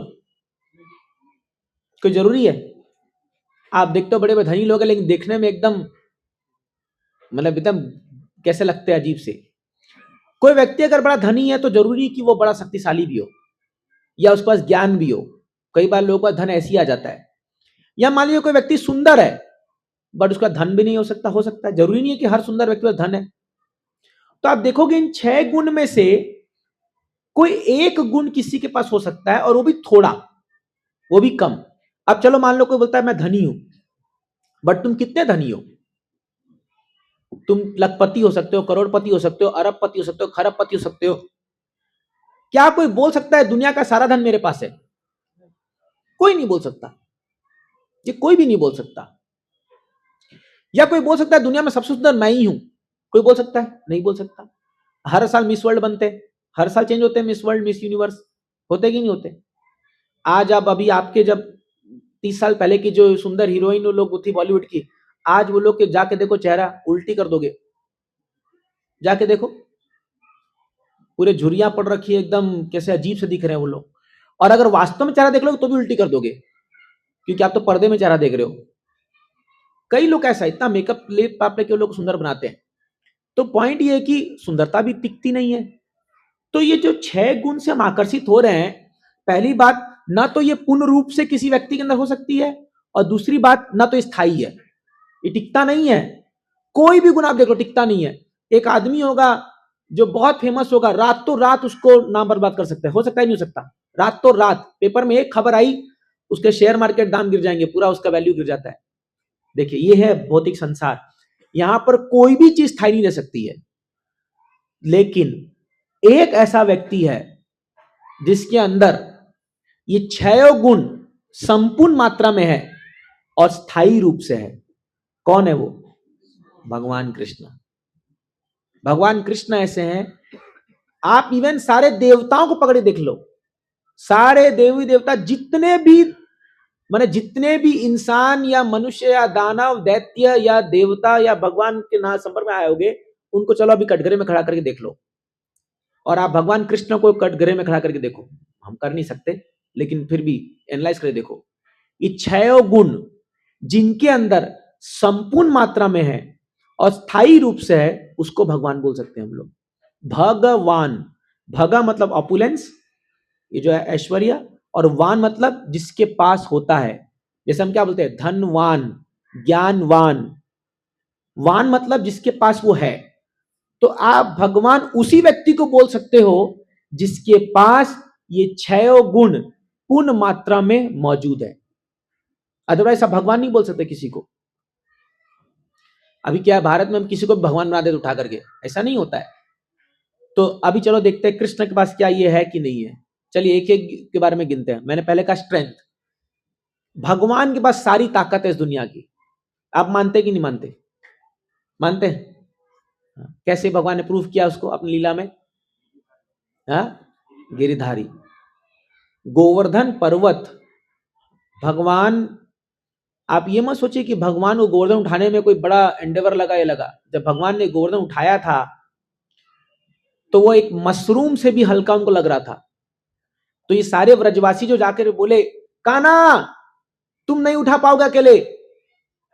कोई जरूरी है? आप देखते हो बड़े बड़े धनी लोग हैं, लेकिन देखने में एकदम मतलब एकदम कैसे लगते हैं, अजीब से। कोई व्यक्ति अगर बड़ा धनी है तो जरूरी कि वो बड़ा शक्तिशाली भी हो, या उसके पास ज्ञान भी हो। कई बार लोगों का धन ऐसे ही आ जाता है। या मान लीजिए कोई व्यक्ति सुंदर है बट उसका धन भी नहीं हो सकता है। जरूरी नहीं है कि हर सुंदर व्यक्ति का धन है। तो आप देखोगे इन 6 गुण में से कोई एक गुण किसी के पास हो सकता है, और वो भी थोड़ा, वो भी कम। अब चलो मान लो कोई बोलता है मैं धनी हूं, बट तुम कितने धनी हो? तुम लखपति हो सकते हो, करोड़पति हो सकते हो, अरबपति हो सकते हो, खरबपति हो सकते हो। क्या कोई बोल सकता है दुनिया का सारा धन मेरे पास है? कोई नहीं बोल सकता, ये कोई भी नहीं बोल सकता। या कोई बोल सकता है दुनिया में सबसे सुंदर मैं ही हूं? कोई बोल सकता है? नहीं बोल सकता। हर साल मिस वर्ल्ड बनते हैं, हर साल चेंज होते हैं, मिस वर्ल्ड मिस यूनिवर्स होते कि नहीं होते? आज आप अभी आपके जब 30 साल पहले की जो सुंदर हीरोइन लोग थी बॉलीवुड की, आज वो लोग के जाके देखो चेहरा, उल्टी कर दोगे। जाके देखो, पूरे झुर्रियां पड़ रखी है एकदम, कैसे अजीब से दिख रहे हैं वो लोग। और अगर वास्तव में चेहरा देख लो तो भी उल्टी कर दोगे, क्योंकि आप तो पर्दे में चेहरा देख रहे हो। कई लोग ऐसा इतना मेकअप ले पाप लेके लोग सुंदर बनाते हैं। तो पॉइंट ये है कि सुंदरता भी टिकती नहीं है। तो ये जो 6 गुण से हम आकर्षित हो रहे हैं, पहली बात ना तो ये पूर्ण रूप से किसी व्यक्ति के अंदर हो सकती है, और दूसरी बात ना तो स्थायी है, ये टिकता नहीं है। कोई भी गुण आप देखो टिकता नहीं है। एक आदमी होगा जो बहुत फेमस होगा, रातों रात उसको नाम बर्बाद कर सकता है। हो सकता है नहीं हो सकता? रातों रात पेपर में एक खबर आई, उसके शेयर मार्केट दाम गिर जाएंगे, पूरा उसका वैल्यू गिर जाता है। देखिए ये है भौतिक संसार, यहां पर कोई भी चीज स्थायी नहीं रह सकती है। लेकिन एक ऐसा व्यक्ति है जिसके अंदर ये छह गुण संपूर्ण मात्रा में है और स्थायी रूप से है। कौन है वो? भगवान कृष्ण। भगवान कृष्ण ऐसे हैं, आप इवन सारे देवताओं को पकड़े देख लो, सारे देवी देवता जितने भी, माने जितने भी इंसान या मनुष्य या दानव दैत्य या देवता या भगवान के नाम संपर्क में आए होंगे, उनको चलो अभी कटघरे में खड़ा करके देख लो, और आप भगवान कृष्ण को कटघरे में खड़ा करके देखो। हम कर नहीं सकते, लेकिन फिर भी एनालाइज करके देखो, ये छह गुण जिनके अंदर संपूर्ण मात्रा में है और स्थायी रूप से है, उसको भगवान बोल सकते हैं हम लोग। भगवान, भगा मतलब ऑपुलेंस, ये जो है ऐश्वर्य, और वान मतलब जिसके पास होता है। जैसे हम क्या बोलते हैं? धनवान, ज्ञानवान। वान मतलब जिसके पास वो है। तो आप भगवान उसी व्यक्ति को बोल सकते हो जिसके पास ये छह गुण पूर्ण मात्रा में मौजूद है। अदरवाइज आप भगवान नहीं बोल सकते किसी को। अभी क्या है, भारत में हम किसी को भगवान बना देते उठा करके, ऐसा नहीं होता है। तो अभी चलो देखते हैं कृष्ण के पास क्या ये है कि नहीं है। चलिए एक एक के बारे में गिनते हैं। मैंने पहले कहा स्ट्रेंथ। भगवान के पास सारी ताकत है इस दुनिया की। आप मानते कि नहीं मानते? मानते हैं? कैसे भगवान ने प्रूफ किया उसको अपनी लीला में? गिरिधारी, गोवर्धन पर्वत। भगवान, आप ये मत सोचिए कि भगवान को गोवर्धन उठाने में कोई बड़ा एंडेवर लगा, ये लगा। जब भगवान ने गोवर्धन उठाया था तो वो एक मशरूम से भी हल्का उनको लग रहा था। तो ये सारे व्रजवासी जो जाकर बोले, कान्हा तुम नहीं उठा पाओगे अकेले,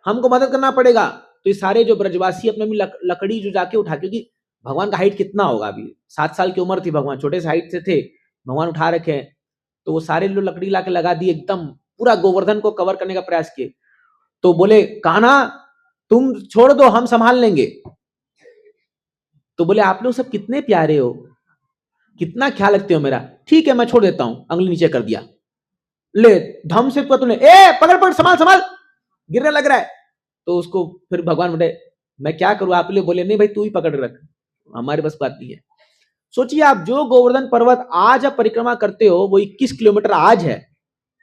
हमको मदद करना पड़ेगा। तो ये सारे जो ब्रजवासी अपने लकड़ी जो जाके उठा, क्योंकि भगवान का हाइट कितना होगा, अभी 7 साल की उम्र थी, भगवान छोटे से हाइट से थे, भगवान उठा रखे हैं। तो वो सारे लोग लकड़ी लाके लगा दी, एकदम पूरा गोवर्धन को कवर करने का प्रयास किए। तो बोले, कान्हा तुम छोड़ दो, हम संभाल लेंगे। तो बोले, आप लोग सब कितने प्यारे हो, कितना ख्याल रखते हो मेरा, ठीक है मैं छोड़ देता हूं। अंगुली नीचे कर दिया, ले धम से तूने, ए पकड़ पकड़, संभाल संभाल, गिरने लग रहा है। तो उसको फिर भगवान बोले, मैं क्या करूं? आप लोग बोले, नहीं भाई तू ही पकड़ रख, हमारे बस बात नहीं है। सोचिए आप, जो गोवर्धन पर्वत आज आप परिक्रमा करते हो वो 21 किलोमीटर आज है,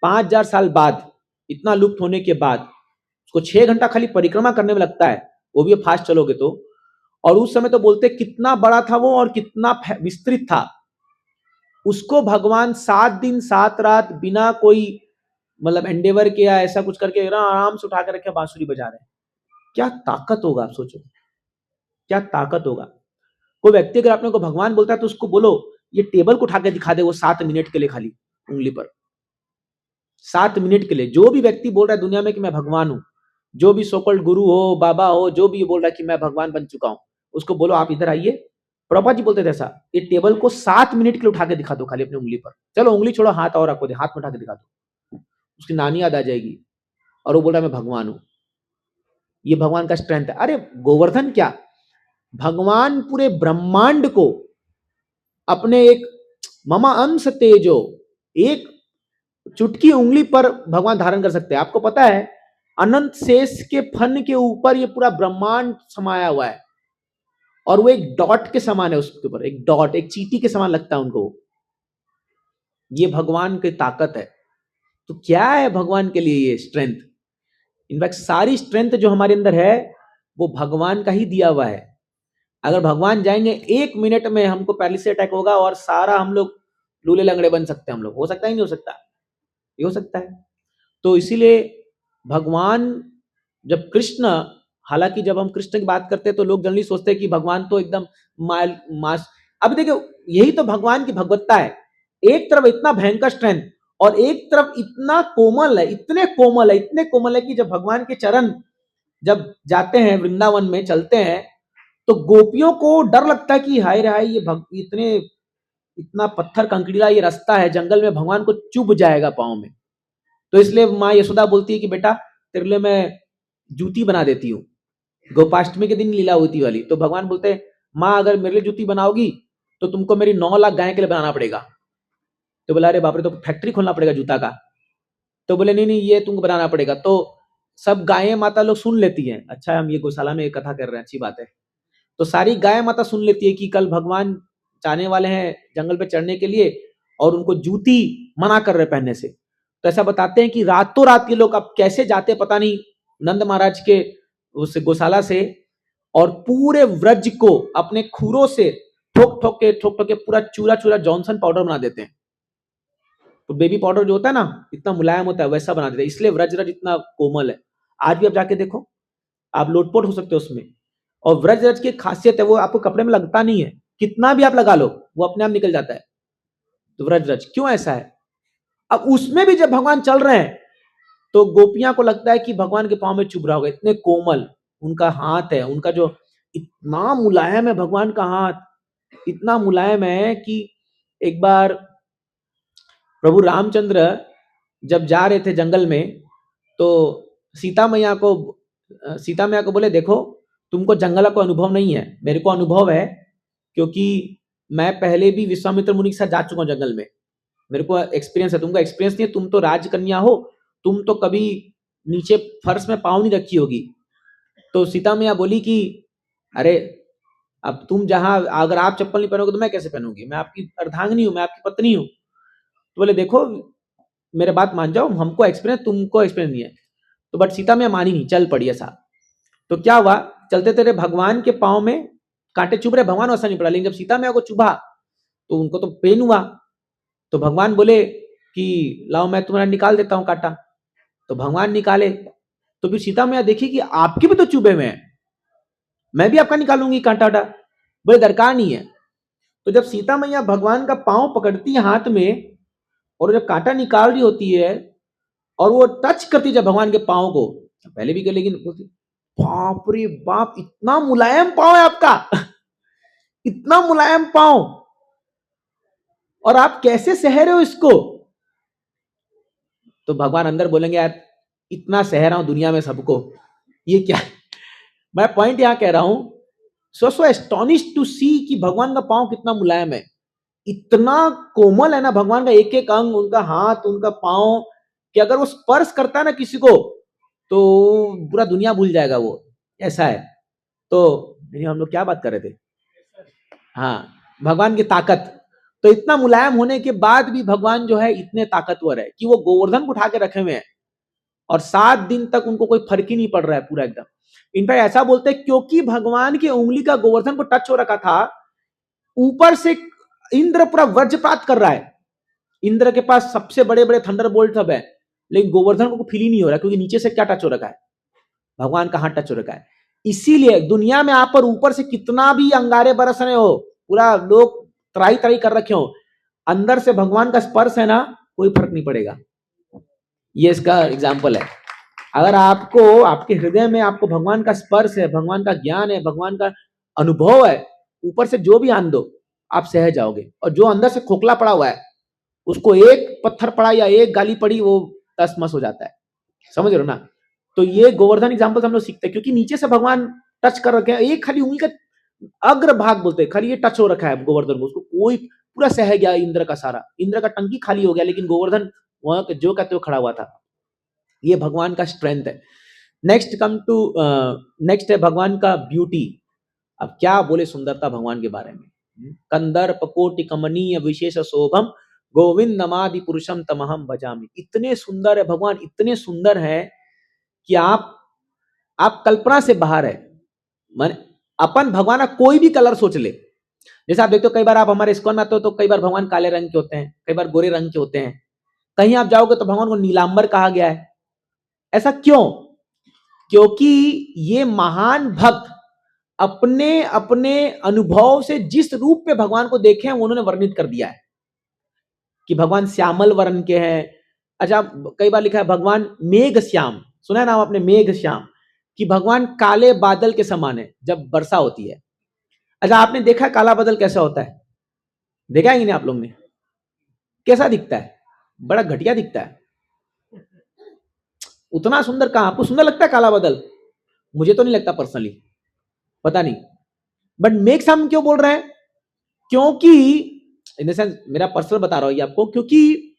5000 साल बाद, इतना लुप्त होने के बाद उसको 6 घंटा खाली परिक्रमा करने में लगता है, वो भी फास्ट चलोगे तो। और उस समय तो बोलते कितना बड़ा था वो और कितना विस्तृत था। उसको भगवान 7 दिन 7 रात बिना कोई मतलब एंडेवर किया, ऐसा कुछ करके ना आराम से उठा कर रखे, बांसुरी बजा रहे हैं। क्या ताकत होगा, आप सोचो क्या ताकत होगा। कोई व्यक्ति अगर आपने को भगवान बोलता है तो उसको बोलो ये टेबल को उठा के दिखा दे, वो 7 मिनट के लिए, खाली उंगली पर 7 मिनट के लिए। जो भी व्यक्ति बोल रहा है दुनिया में कि मैं भगवान हूं, जो भी सोकल्ड गुरु हो, बाबा हो, जो भी बोल रहा है कि मैं भगवान बन चुका हूं, उसको बोलो आप इधर आइए। प्रभुपाद जी बोलते थे ऐसा, ये टेबल को 7 मिनट के लिए उठा के दिखा दो खाली अपनी उंगली पर। चलो उंगली छोड़ो, हाथ और रखो, हाथ में उठा के दिखा दो, उसकी नानी याद आ जाएगी। और वो बोल रहा है मैं भगवान हूं। ये भगवान का स्ट्रेंथ है। अरे गोवर्धन क्या, भगवान पूरे ब्रह्मांड को अपने एक ममा अंश तेजो, एक चुटकी उंगली पर भगवान धारण कर सकते हैं। आपको पता है अनंत शेष के फन के ऊपर ये पूरा ब्रह्मांड समाया हुआ है, और वो एक डॉट के समान है, उसके ऊपर एक डॉट, एक चींटी के समान लगता है उनको। ये भगवान की ताकत है। तो क्या है भगवान के लिए ये स्ट्रेंथ? इनफैक्ट सारी स्ट्रेंथ जो हमारे अंदर है वो भगवान का ही दिया हुआ है। अगर भगवान जाएंगे 1 मिनट में हमको पैरालिसिस अटैक होगा और सारा हम लोग लूले लंगड़े बन सकते हैं। हम लोग हो सकता है, नहीं हो सकता? ये हो सकता है। तो इसीलिए भगवान, जब कृष्ण, हालांकि जब हम कृष्ण की बात करते हैं तो लोग जनरली सोचते हैं कि भगवान तो एकदम मास। अब देखो यही तो भगवान की भगवत्ता है, एक तरफ इतना भयंकर स्ट्रेंथ और एक तरफ इतना कोमल है, इतने कोमल है कि जब भगवान के चरण जब जाते हैं वृंदावन में चलते हैं तो गोपियों को डर लगता है कि हाय रे हाय, ये इतना पत्थर कंकड़ीला ये रास्ता है जंगल में, भगवान को चुभ जाएगा पांव में। तो इसलिए माँ यशोदा बोलती है कि बेटा तेरे लिए मैं जूती बना देती हूँ, गोपाष्टमी के दिन लीला हुई थी वाली। तो भगवान बोलते हैं, माँ अगर मेरे लिए जूती बनाओगी तो तुमको मेरी 9 लाख गाय के लिए बनाना पड़ेगा। तो बोला, अरे बाप रे, तो फैक्ट्री खोलना पड़ेगा जूता का। तो बोले, नहीं नहीं, ये तुमको बनाना पड़ेगा। तो सब गायें माता लोग सुन लेती हैं। अच्छा, हम ये गौशाला में एक कथा कर रहे हैं, अच्छी बात है। तो सारी गाय माता सुन लेती है कि कल भगवान जाने वाले हैं जंगल पे चढ़ने के लिए, और उनको जूती मना कर रहे पहनने से। तो ऐसा बताते हैं कि रातों रात ये लोग अब कैसे जाते पता नहीं नंद महाराज के उस गौशाला से, और पूरे व्रज को अपने खुरों से ठोक ठोक के पूरा चूरा चूरा जॉनसन पाउडर बना देते हैं। तो बेबी पाउडर जो होता है ना, इतना मुलायम होता है, वैसा बना देते हैं। इसलिए व्रजरज इतना कोमल है। आज भी आप जाके देखो, आप लोटपोट हो सकते हो उसमें। और व्रजरज की खासियत है, वो आपको कपड़े में लगता नहीं है, कितना भी आप लगा लो वो अपने आप निकल जाता है। तो व्रजरज क्यों ऐसा है? अब उसमें भी जब भगवान चल रहे हैं तो गोपियां को लगता है कि भगवान के पांव में चुभ रहा होगा, इतने कोमल उनका हाथ है, उनका जो इतना मुलायम है भगवान का हाथ, इतना मुलायम है कि एक बार प्रभु रामचंद्र जब जा रहे थे जंगल में, तो सीता मैया को बोले, देखो तुमको जंगल का अनुभव नहीं है, मेरे को अनुभव है, क्योंकि मैं पहले भी विश्वामित्र मुनि के साथ जा चुका हूं जंगल में, मेरे को एक्सपीरियंस है, तुमको एक्सपीरियंस नहीं है, तुम तो राजकन्या हो, तुम तो कभी नीचे फर्श में पाँव नहीं रखी होगी। तो सीता मैया बोली कि अरे, अब तुम जहां, अगर आप चप्पल नहीं पहनोगे तो मैं कैसे पहनूंगी, मैं आपकी अर्धांगिनी हूं, मैं आपकी पत्नी हूं। तो बोले, देखो मेरे बात मान जाओ, हमको एक्सपीरियंस, तुमको एक्सपीरियंस नहीं है। तो बट सीता मैया मानी नहीं, चल पड़ी ऐसा। तो क्या हुआ, चलते तेरे भगवान के पाँव में कांटे चुभ रहे, भगवान वैसा नहीं पड़ा, लेकिन जब सीता मैया को चुभा तो उनको तो पेन हुआ। तो भगवान बोले कि लाओ मैं तुम्हारा निकाल देता हूं कांटा। तो भगवान निकाले, तो फिर सीता मैया देखी कि आपके भी तो चुभे हुए हैं, मैं भी आपका निकालूंगी कांटा वाटा। बोले, दरकार नहीं है। तो जब सीता मैया भगवान का पाँव पकड़ती है हाथ में, और जब कांटा निकाल रही होती है, और वो टच करती है जब भगवान के पाँव को, पहले भी कर, लेकिन बोलती, बाप रे बाप, इतना मुलायम पाँव है आपका इतना मुलायम पाँव, और आप कैसे सह रहे हो इसको? तो भगवान अंदर बोलेंगे, यार इतना सह रहा हूं दुनिया में सबको, ये क्या है? मैं पॉइंट यहां कह रहा हूं, सो एस्टोनिश टू सी कि भगवान का पाँव कितना मुलायम है, इतना कोमल है ना भगवान का एक एक अंग, उनका हाथ, उनका पाँव, कि अगर वो स्पर्श करता है ना किसी को तो पूरा दुनिया भूल जाएगा वो, ऐसा है। तो हम लोग क्या बात कर रहे थे? हाँ, भगवान की ताकत। तो इतना मुलायम होने के बाद भी भगवान जो है इतने ताकतवर है कि वो गोवर्धन को उठा के रखे हुए हैं, और 7 दिन तक उनको कोई फर्क ही नहीं पड़ रहा है पूरा एकदम। इनफैक्ट ऐसा बोलते हैं, क्योंकि भगवान की उंगली का गोवर्धन को टच हो रखा था, ऊपर से इंद्र पूरा वज्रपात कर रहा है, इंद्र के पास सबसे बड़े बड़े थंडरबोल्ट सब है, लेकिन गोवर्धन को फील ही नहीं हो रहा, क्योंकि नीचे से क्या टच हो रखा है, भगवान का हाथ टच हो रखा है। इसीलिए दुनिया में आप पर ऊपर से कितना भी अंगारे बरस रहे हो, पूरा लोग त्राई त्राई कर रखे हो, अंदर से भगवान का स्पर्श है ना, कोई फर्क नहीं पड़ेगा। ये इसका एग्जाम्पल है। अगर आपको, आपके हृदय में आपको भगवान का स्पर्श है, भगवान का ज्ञान है, भगवान का अनुभव है, ऊपर से जो भी आन दो आप सह जाओगे। और जो अंदर से खोखला पड़ा हुआ है, उसको एक पत्थर पड़ा या एक गाली पड़ी, वो तस मस हो जाता है। समझ रहे हो ना? तो ये गोवर्धन एग्जाम्पल हम लोग सीखते हैं, क्योंकि नीचे से भगवान टच कर रखे हैं, एक खाली उंगली का अग्र भाग बोलते हैं, खाली ये टच हो रखा है गोवर्धन को, उसको कोई पूरा सह गया इंद्र का सारा, इंद्र का टंकी खाली हो गया, लेकिन गोवर्धन वहां जो कहते हो खड़ा हुआ था। ये भगवान का स्ट्रेंथ है। नेक्स्ट है भगवान का ब्यूटी। अब क्या बोले सुंदरता भगवान के बारे में। कंदर्प कोटि कमनीय विशेष शोभम गोविंद नमादि पुरुषम तमहम भजामि। इतने सुंदर है भगवान, इतने सुंदर है कि आप कल्पना से बाहर है। मन अपन भगवान का कोई भी कलर सोच ले, जैसे आप देखते हो कई बार आप हमारे इस्कॉन में आते हो तो कई बार भगवान काले रंग के होते हैं, कई बार गोरे रंग के होते हैं, कहीं आप जाओगे तो भगवान को नीलांबर कहा गया है। ऐसा क्यों? क्योंकि ये महान भक्त अपने अपने अनुभव से जिस रूप पे भगवान को देखे हैं उन्होंने वर्णित कर दिया है कि भगवान श्यामल वर्ण के हैं। अच्छा, कई बार लिखा है भगवान मेघ श्याम, सुना है नाम आपने, मेघ श्याम, कि भगवान काले बादल के समान है जब वर्षा होती है। अच्छा, आपने देखा काला बादल कैसा होता है? देखा है कि नहीं आप लोग ने? कैसा दिखता है? बड़ा घटिया दिखता है। उतना सुंदर कहां? आपको सुंदर लगता है काला बादल? मुझे तो नहीं लगता पर्सनली, पता नहीं, बट मेक सम क्यों बोल रहे हैं? क्योंकि इन द सेंस मेरा पर्सनल बता रहा हूं ये आपको, क्योंकि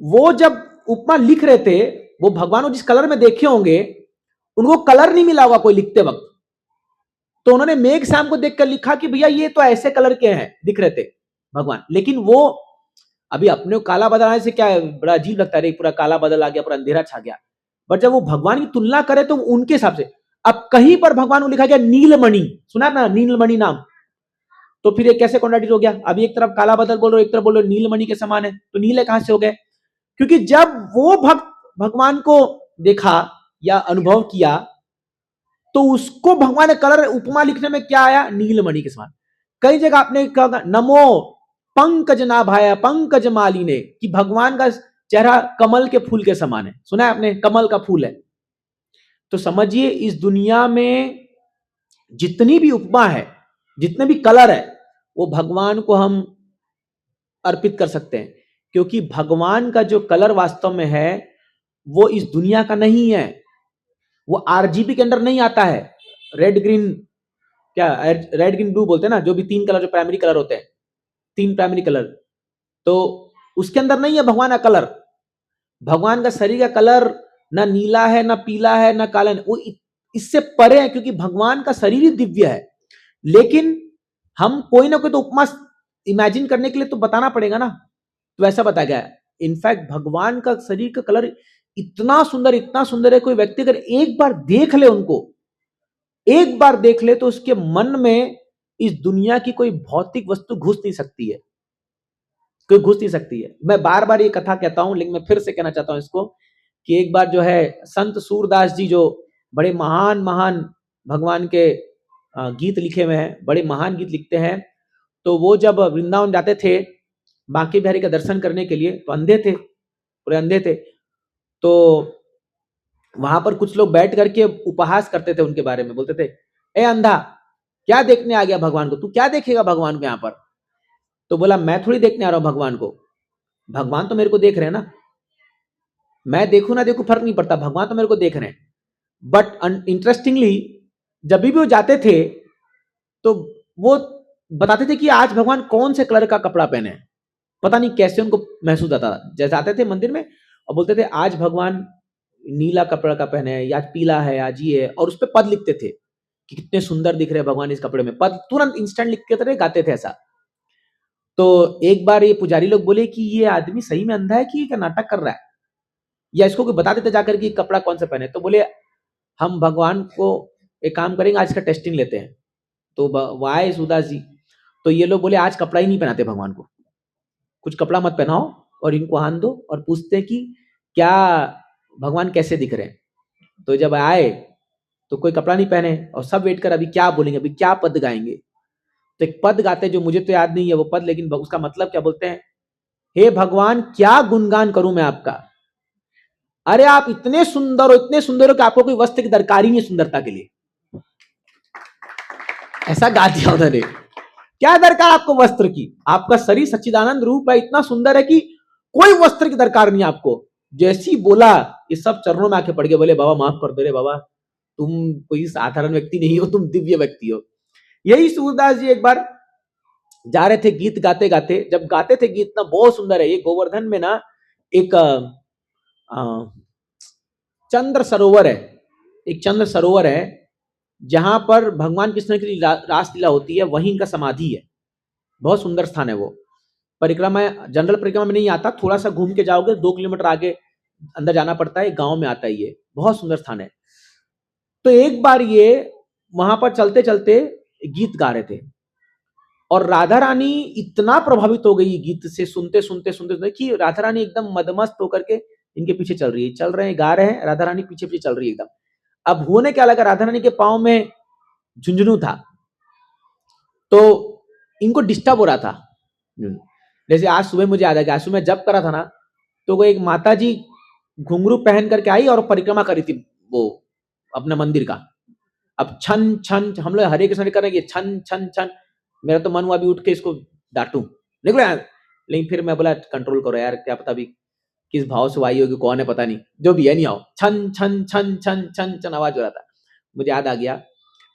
वो जब उपमा लिख रहे थे, वो भगवान को जिस कलर में देखे होंगे, उनको कलर नहीं मिला होगा कोई लिखते वक्त, तो उन्होंने मेघ श्याम को देखकर लिखा कि भैया ये तो ऐसे कलर के हैं, दिख रहे थे भगवान। लेकिन वो अभी अपने को काला बादल आने से क्या है, बड़ा अजीब लगता है, पूरा काला बादल आ गया, पूरा अंधेरा छा गया, बट जब वो भगवान की तुलना करे तो उनके हिसाब से, अब कहीं पर भगवान को लिखा गया नीलमणि, सुना ना नीलमणि नाम, तो फिर ये कैसे कॉन्ट्राडिक्ट हो गया? अभी एक तरफ काला बादल बोल रहे हो, एक तरफ बोल रहे हो नीलमणि के समान है, तो नीले कहां से हो गए? क्योंकि जब वो भक्त भगवान को देखा या अनुभव किया, तो उसको भगवान ने कलर उपमा लिखने में क्या आया? नीलमणि के समान। कई जगह आपने कहा नमो पंकज नाभाया पंकज मालिने, कि भगवान का चेहरा कमल के फूल के समान है, सुना है आपने? कमल का फूल है। तो समझिए इस दुनिया में जितनी भी उपमा है, जितने भी कलर है, वो भगवान को हम अर्पित कर सकते हैं, क्योंकि भगवान का जो कलर वास्तव में है वो इस दुनिया का नहीं है, वो आरजीबी के अंदर नहीं आता है। रेड ग्रीन, क्या रेड ग्रीन ब्लू बोलते हैं ना, जो भी तीन कलर, जो प्राइमरी कलर होते हैं, तीन प्राइमरी कलर, तो उसके अंदर नहीं है भगवान का कलर। भगवान का शरीर का कलर ना नीला है, ना पीला है, ना काला है, वो इससे परे है, क्योंकि भगवान का शरीर ही दिव्य है। लेकिन हम कोई ना कोई तो उपमा इमेजिन करने के लिए तो बताना पड़ेगा ना, तो ऐसा बताया गया है। इनफैक्ट भगवान का शरीर का कलर इतना सुंदर है, कोई व्यक्ति अगर एक बार देख ले उनको, एक बार देख ले, तो उसके मन में इस दुनिया की कोई भौतिक वस्तु घुस नहीं सकती है, कोई घुस नहीं सकती है। मैं बार बार ये कथा कहता हूं, लेकिन मैं फिर से कहना चाहता हूं इसको, कि एक बार जो है संत सूरदास जी, जो बड़े महान महान भगवान के गीत लिखे हुए हैं, बड़े महान गीत लिखते हैं, तो वो जब वृंदावन जाते थे बांके बिहारी का दर्शन करने के लिए, तो अंधे थे, पूरे अंधे थे, तो वहां पर कुछ लोग बैठ करके उपहास करते थे उनके बारे में, बोलते थे, ए अंधा, क्या देखने आ गया भगवान को, तू क्या देखेगा भगवान को यहाँ पर? तो बोला, मैं थोड़ी देखने आ रहा हूं भगवान को, भगवान तो मेरे को देख रहे हैं ना, मैं देखू ना देखू फर्क नहीं पड़ता, भगवान तो मेरे को देख रहे हैं। बट इंटरेस्टिंगली जब भी वो जाते थे तो वो बताते थे कि आज भगवान कौन से कलर का कपड़ा पहने हैं, पता नहीं कैसे उनको महसूस आता था। जैसे आते थे मंदिर में और बोलते थे आज भगवान नीला कपड़ा का पहने हैं, या पीला है, आज ये है, और उस पर पद लिखते थे कि कितने सुंदर दिख रहे हैं भगवान इस कपड़े में, पद तुरंत इंस्टेंट लिख के तरह गाते थे ऐसा। तो एक बार ये पुजारी लोग बोले कि ये आदमी सही में अंधा है कि ये क्या नाटक कर रहा है, या इसको कोई बता देते जाकर कि कपड़ा कौन सा पहने। तो बोले, हम भगवान को एक काम करेंगे, आज का टेस्टिंग लेते हैं। तो वाए सूरदास जी, तो ये लोग बोले आज कपड़ा ही नहीं पहनाते भगवान को, कुछ कपड़ा मत पहनाओ और इनको हाथ दो, और पूछते कि क्या भगवान कैसे दिख रहे हैं। तो जब आए तो कोई कपड़ा नहीं पहने, और सब वेट कर अभी क्या बोलेंगे, अभी क्या पद गाएंगे। तो एक पद गाते जो मुझे तो याद नहीं है वो पद, लेकिन उसका मतलब क्या बोलते हैं, हे भगवान क्या गुणगान करूं मैं आपका, अरे आप इतने सुंदर हो, इतने सुंदर हो कि आपको कोई वस्त्र की दरकार ही नहीं है सुंदरता के लिए, ऐसा गा दिया उन्होंने। क्या दरकार आपको वस्त्र की, आपका शरीर सच्चिदानंद रूप है, इतना सुंदर है कि कोई वस्त्र की दरकार नहीं आपको। जैसी बोला ये सब चरणों में आके पड़ गए, बोले बाबा माफ कर दो रे बाबा, तुम कोई साधारण व्यक्ति नहीं हो, तुम दिव्य व्यक्ति हो। यही सूरदास जी एक बार जा रहे थे गीत गाते गाते, जब गाते थे गीत ना बहुत सुंदर है, ये गोवर्धन में ना एक चंद्र सरोवर है, एक चंद्र सरोवर है जहां पर भगवान कृष्ण की रासलीला होती है, वहीं इनका समाधि है, बहुत सुंदर स्थान है वो। परिक्रमा जनरल परिक्रमा में नहीं आता, थोड़ा सा घूम के जाओगे 2 किलोमीटर आगे अंदर जाना पड़ता है, गांव में आता है, ये बहुत सुंदर स्थान है। तो एक बार ये वहां पर चलते चलते गीत गा रहे थे, और राधा रानी इतना प्रभावित हो गई गीत से, सुनते सुनते सुनते कि राधा रानी एकदम मदमस्त होकर के इनके पीछे चल रही है, चल रहे हैं, गा रहे हैं, राधा रानी पीछे पीछे चल रही है एकदम। अब होने क्या लगा, राधा रानी के पांव में झुंझुनू था, तो इनको डिस्टर्ब हो रहा था। जैसे आज सुबह मुझे याद है कि आज सुबह जब करा था ना, तो वो एक माता जी घुंघरू पहन करके आई और परिक्रमा करी थी वो अपना मंदिर का। अब छन छन, हम लोग हरे कृष्ण करेंगे, छन छन छन, मेरा तो मन हुआ अभी उठ के इसको डांटू, निकलो यार, लेकिन फिर मैं बोला कंट्रोल करो यार, क्या पता भी किस भाव से आई होगी, कौन है पता नहीं, जो भी है नहीं आओ, छन छन छन छन छन छन आवाज हो रहा था। मुझे याद आ गया।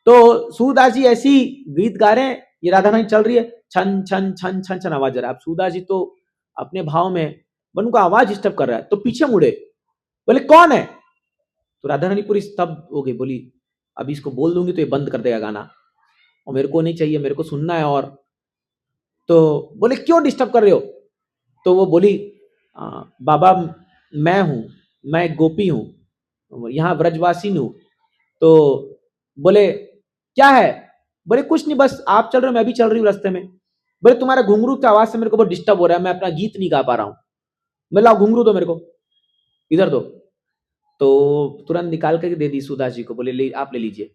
तो सूरदास जी ऐसी गीत गा रहे हैं, ये राधा रानी चल रही है, छन छन छन छन छन आवाज आ रहा है। अब सूरदास जी तो अपने भाव में, पर उनको आवाज डिस्टर्ब कर रहा है, तो पीछे मुड़े, बोले कौन है? तो राधा रानी पूरी स्तब्ध हो गई, बोली अभी इसको बोल दूंगी तो ये बंद कर देगा गाना, और मेरे को नहीं चाहिए, मेरे को सुनना है। और तो बोले क्यों डिस्टर्ब कर रहे हो? तो वो बोली बाबा मैं हूं, मैं एक गोपी हूं, यहाँ ब्रजवासी हूं। तो बोले क्या है? बोले कुछ नहीं, बस आप चल रहे हो मैं भी चल रही हूँ रास्ते में। बोले तुम्हारा घुंघरू की आवाज से मेरे को बहुत डिस्टर्ब हो रहा है, मैं अपना गीत नहीं गा पा रहा हूँ। मैं लाओ घुंघरू दो मेरे को, इधर दो। तो तुरंत निकाल करके दे दी सूरदास जी को, बोले ले आप ले लीजिए।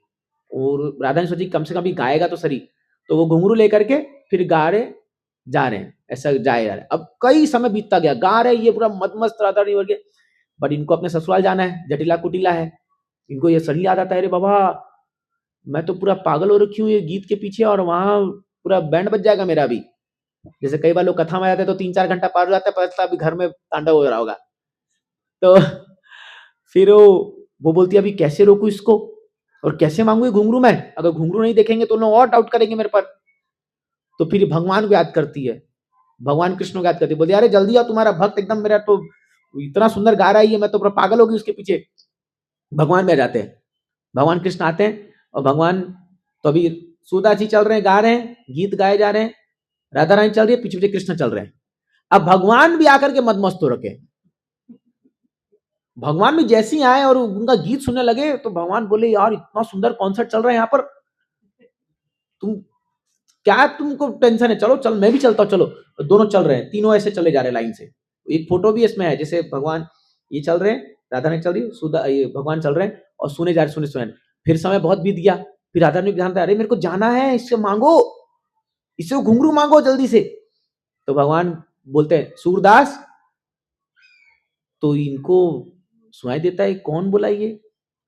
और राधा ने सोची कम से कम भी गाएगा तो सही, तो वो घुंघरू लेकर के फिर गा रहे जा रहे हैं, ऐसा जाए जा रहे हैं। अब कई समय बीतता गया, गा रहे ये पूरा मदमस्त राधा नहीं हो गया, बट इनको अपने ससुराल जाना है, जटिला कुटिला है, इनको ये सही याद आता है, अरे बाबा मैं तो पूरा पागल हो रखी हूँ ये गीत के पीछे, और वहां पूरा बैंड बज जाएगा मेरा भी। जैसे कई बार लोग कथा में आते हैं तो 3-4 घंटा पार हो जाता है, पता चलता अभी घर में तांडव हो रहा होगा। तो फिर वो बोलती है अभी कैसे रोकू इसको, और कैसे मांगू ये घुंघरू मैं, अगर घुंघरू नहीं देखेंगे तो लोग और डाउट करेंगे मेरे पर। तो फिर भगवान को याद करती है, भगवान कृष्ण को याद करती है, बोलती है अरे जल्दी आओ, तुम्हारा भक्त एकदम मेरा तो इतना सुंदर गा रहा है, मैं तो पूरा पागल हो गई उसके पीछे। भगवान में आ जाते हैं, भगवान कृष्ण आते हैं, और भगवान तो अभी सूरदास जी चल रहे हैं, गा रहे हैं, गीत गाए जा रहे हैं, राधा रानी चल रही है, पीछे पीछे कृष्ण चल रहे हैं। अब भगवान भी आकर के मदमस्त हो रखे, भगवान भी जैसे ही आए और उनका गीत सुनने लगे, तो भगवान बोले यार इतना सुंदर कॉन्सर्ट चल रहा है यहाँ पर, तुम क्या तुमको टेंशन है, चलो चल मैं भी चलता हूँ, चलो। दोनों चल रहे हैं, तीनों ऐसे चले जा रहे हैं लाइन से। एक फोटो भी इसमें है, जैसे भगवान ये चल रहे हैं, राधा रानी चल रही है, ये भगवान चल रहे हैं और सुने जा रहे, सुने। फिर समय बहुत बीत गया, फिर राधा रानी ध्यान, अरे मेरे को जाना है, इससे मांगो, इससे घुंघरू मांगो जल्दी से। तो भगवान बोलते हैं सूरदास, तो इनको सुनाई देता है कौन बोला ये,